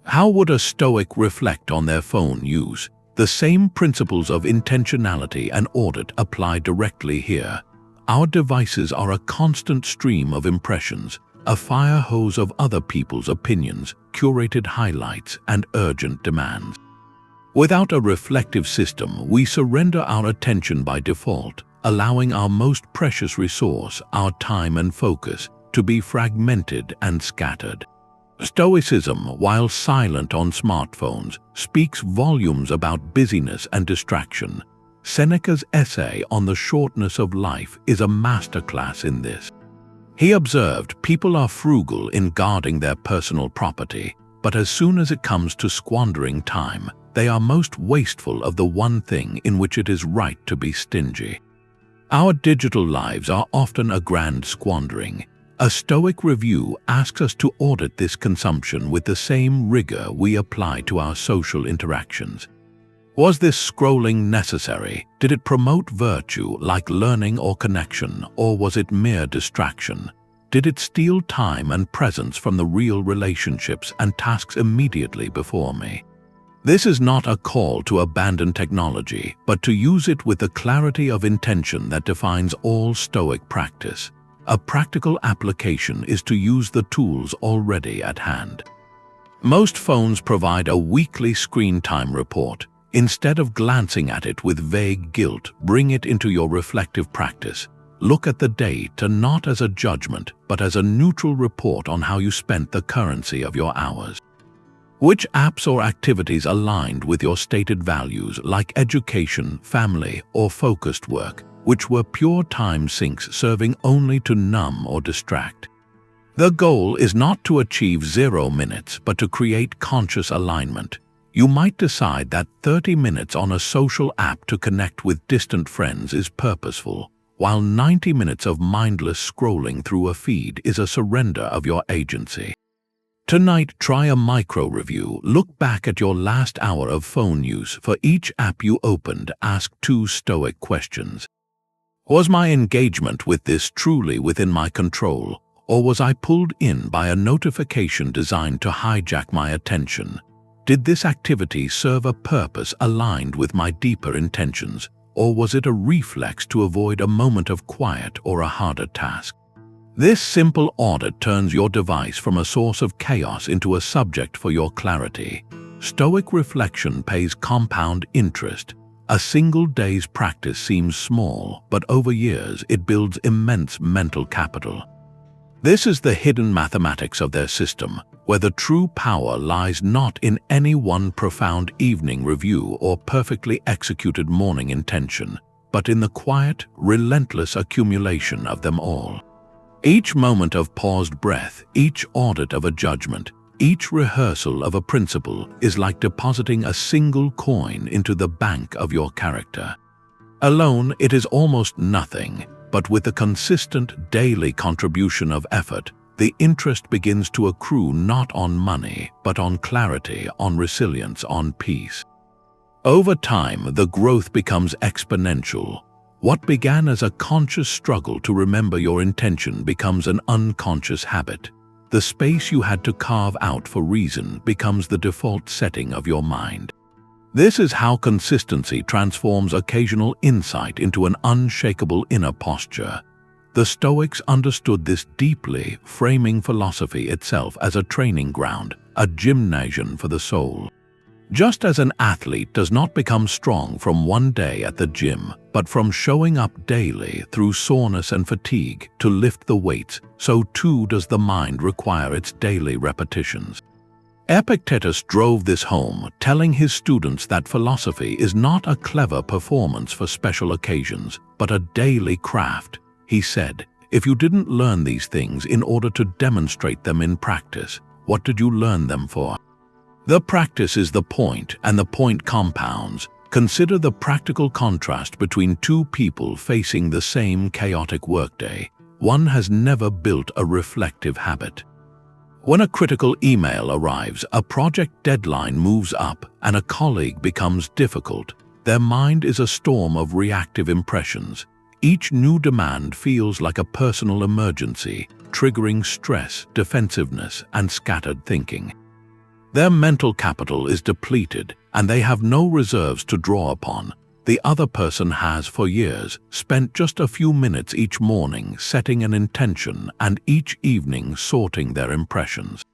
[SPEAKER 1] How would a Stoic reflect on their phone use? The same principles of intentionality and audit apply directly here. Our devices are a constant stream of impressions, a fire hose of other people's opinions, curated highlights, and urgent demands. Without a reflective system, we surrender our attention by default, allowing our most precious resource, our time and focus, to be fragmented and scattered. Stoicism, while silent on smartphones, speaks volumes about busyness and distraction. Seneca's essay on the shortness of life is a masterclass in this. He observed people are frugal in guarding their personal property, but as soon as it comes to squandering time, they are most wasteful of the one thing in which it is right to be stingy. Our digital lives are often a grand squandering. A Stoic review asks us to audit this consumption with the same rigor we apply to our social interactions. Was this scrolling necessary? Did it promote virtue like learning or connection, or was it mere distraction? Did it steal time and presence from the real relationships and tasks immediately before me? This is not a call to abandon technology, but to use it with the clarity of intention that defines all Stoic practice. A practical application is to use the tools already at hand. Most phones provide a weekly screen time report. Instead of glancing at it with vague guilt, bring it into your reflective practice. Look at the data not as a judgment, but as a neutral report on how you spent the currency of your hours. Which apps or activities aligned with your stated values, like education, family, or focused work? Which were pure time sinks serving only to numb or distract? The goal is not to achieve 0 minutes, but to create conscious alignment. You might decide that 30 minutes on a social app to connect with distant friends is purposeful, while 90 minutes of mindless scrolling through a feed is a surrender of your agency. Tonight, try a micro-review. Look back at your last hour of phone use. For each app you opened, ask 2 Stoic questions. Was my engagement with this truly within my control, or was I pulled in by a notification designed to hijack my attention? Did this activity serve a purpose aligned with my deeper intentions, or was it a reflex to avoid a moment of quiet or a harder task? This simple audit turns your device from a source of chaos into a subject for your clarity. Stoic reflection pays compound interest. A single day's practice seems small, but over years it builds immense mental capital. This is the hidden mathematics of their system, where the true power lies not in any one profound evening review or perfectly executed morning intention, but in the quiet, relentless accumulation of them all. Each moment of paused breath, each audit of a judgment, each rehearsal of a principle is like depositing a single coin into the bank of your character. Alone, it is almost nothing, but with the consistent daily contribution of effort, the interest begins to accrue not on money, but on clarity, on resilience, on peace. Over time, the growth becomes exponential. What began as a conscious struggle to remember your intention becomes an unconscious habit. The space you had to carve out for reason becomes the default setting of your mind. This is how consistency transforms occasional insight into an unshakable inner posture. The Stoics understood this deeply, framing philosophy itself as a training ground, a gymnasium for the soul. Just as an athlete does not become strong from one day at the gym, but from showing up daily through soreness and fatigue to lift the weights, so too does the mind require its daily repetitions. Epictetus drove this home, telling his students that philosophy is not a clever performance for special occasions, but a daily craft. He said, "If you didn't learn these things in order to demonstrate them in practice, what did you learn them for?" The practice is the point, and the point compounds. Consider the practical contrast between two people facing the same chaotic workday. One has never built a reflective habit. When a critical email arrives, a project deadline moves up, and a colleague becomes difficult, their mind is a storm of reactive impressions. Each new demand feels like a personal emergency, triggering stress, defensiveness, and scattered thinking. Their mental capital is depleted, and they have no reserves to draw upon. The other person has, for years, spent just a few minutes each morning setting an intention and each evening sorting their impressions.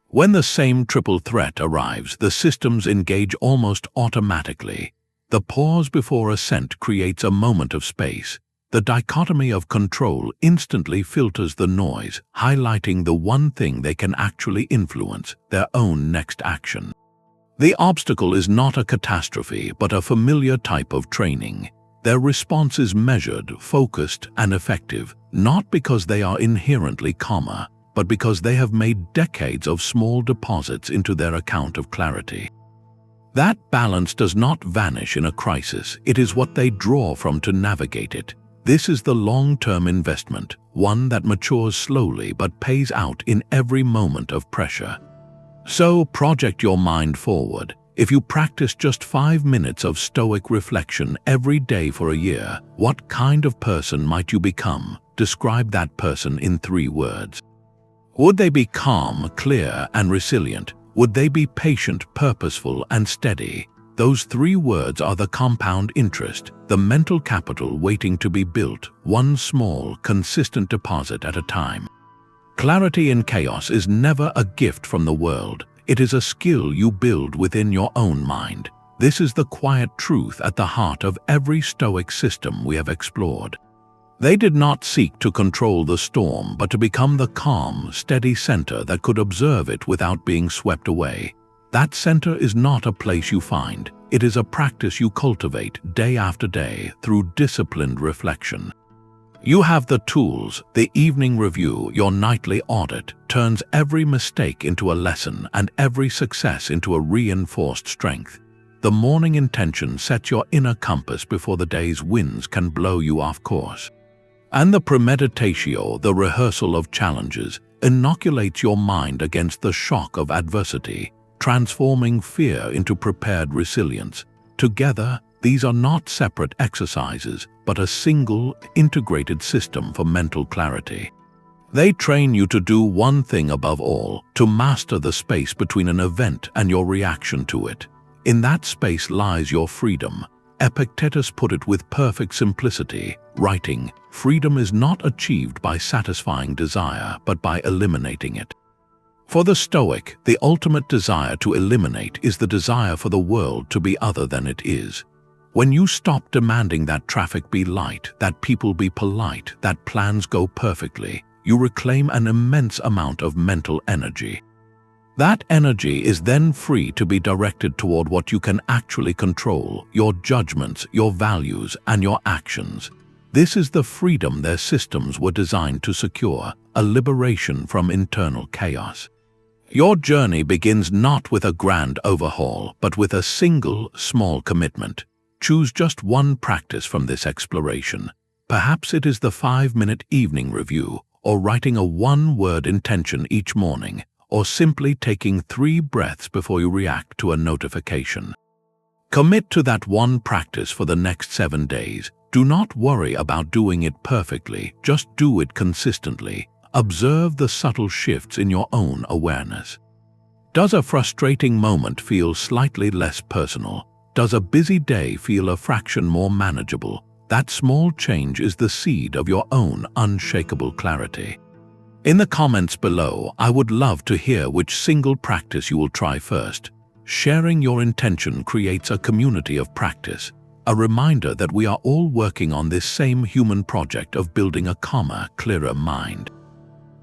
[SPEAKER 1] When the same triple threat arrives, the systems engage almost automatically. The pause before assent creates a moment of space. The dichotomy of control instantly filters the noise, highlighting the one thing they can actually influence, their own next action. The obstacle is not a catastrophe, but a familiar type of training. Their response is measured, focused, and effective, not because they are inherently calmer, but because they have made decades of small deposits into their account of clarity. That balance does not vanish in a crisis, it is what they draw from to navigate it. This is the long-term investment, one that matures slowly but pays out in every moment of pressure. So project your mind forward. If you practice just 5 minutes of Stoic reflection every day for a year, what kind of person might you become? Describe that person in 3 words. Would they be calm, clear, and resilient? Would they be patient, purposeful, and steady? Those 3 words are the compound interest, the mental capital waiting to be built, one small, consistent deposit at a time. Clarity in chaos is never a gift from the world. It is a skill you build within your own mind. This is the quiet truth at the heart of every Stoic system we have explored. They did not seek to control the storm, but to become the calm, steady center that could observe it without being swept away. That center is not a place you find. It is a practice you cultivate day after day through disciplined reflection. You have the tools. The evening review, your nightly audit, turns every mistake into a lesson and every success into a reinforced strength. The morning intention sets your inner compass before the day's winds can blow you off course. And the Premeditatio, the rehearsal of challenges, inoculates your mind against the shock of adversity, transforming fear into prepared resilience. Together, these are not separate exercises, but a single, integrated system for mental clarity. They train you to do one thing above all, to master the space between an event and your reaction to it. In that space lies your freedom. Epictetus put it with perfect simplicity, writing, "Freedom is not achieved by satisfying desire, but by eliminating it." For the Stoic, the ultimate desire to eliminate is the desire for the world to be other than it is. When you stop demanding that traffic be light, that people be polite, that plans go perfectly, you reclaim an immense amount of mental energy. That energy is then free to be directed toward what you can actually control, your judgments, your values, and your actions. This is the freedom their systems were designed to secure, a liberation from internal chaos. Your journey begins not with a grand overhaul, but with a single, small commitment. Choose just one practice from this exploration. Perhaps it is the 5-minute evening review, or writing a 1-word intention each morning, or simply taking 3 breaths before you react to a notification. Commit to that one practice for the next 7 days. Do not worry about doing it perfectly, just do it consistently. Observe the subtle shifts in your own awareness. Does a frustrating moment feel slightly less personal? Does a busy day feel a fraction more manageable? That small change is the seed of your own unshakable clarity. In the comments below, I would love to hear which single practice you will try first. Sharing your intention creates a community of practice, a reminder that we are all working on this same human project of building a calmer, clearer mind.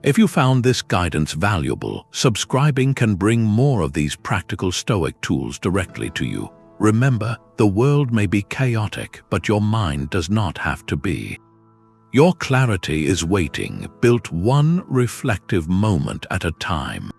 [SPEAKER 1] If you found this guidance valuable, subscribing can bring more of these practical Stoic tools directly to you. Remember, the world may be chaotic, but your mind does not have to be. Your clarity is waiting, built one reflective moment at a time.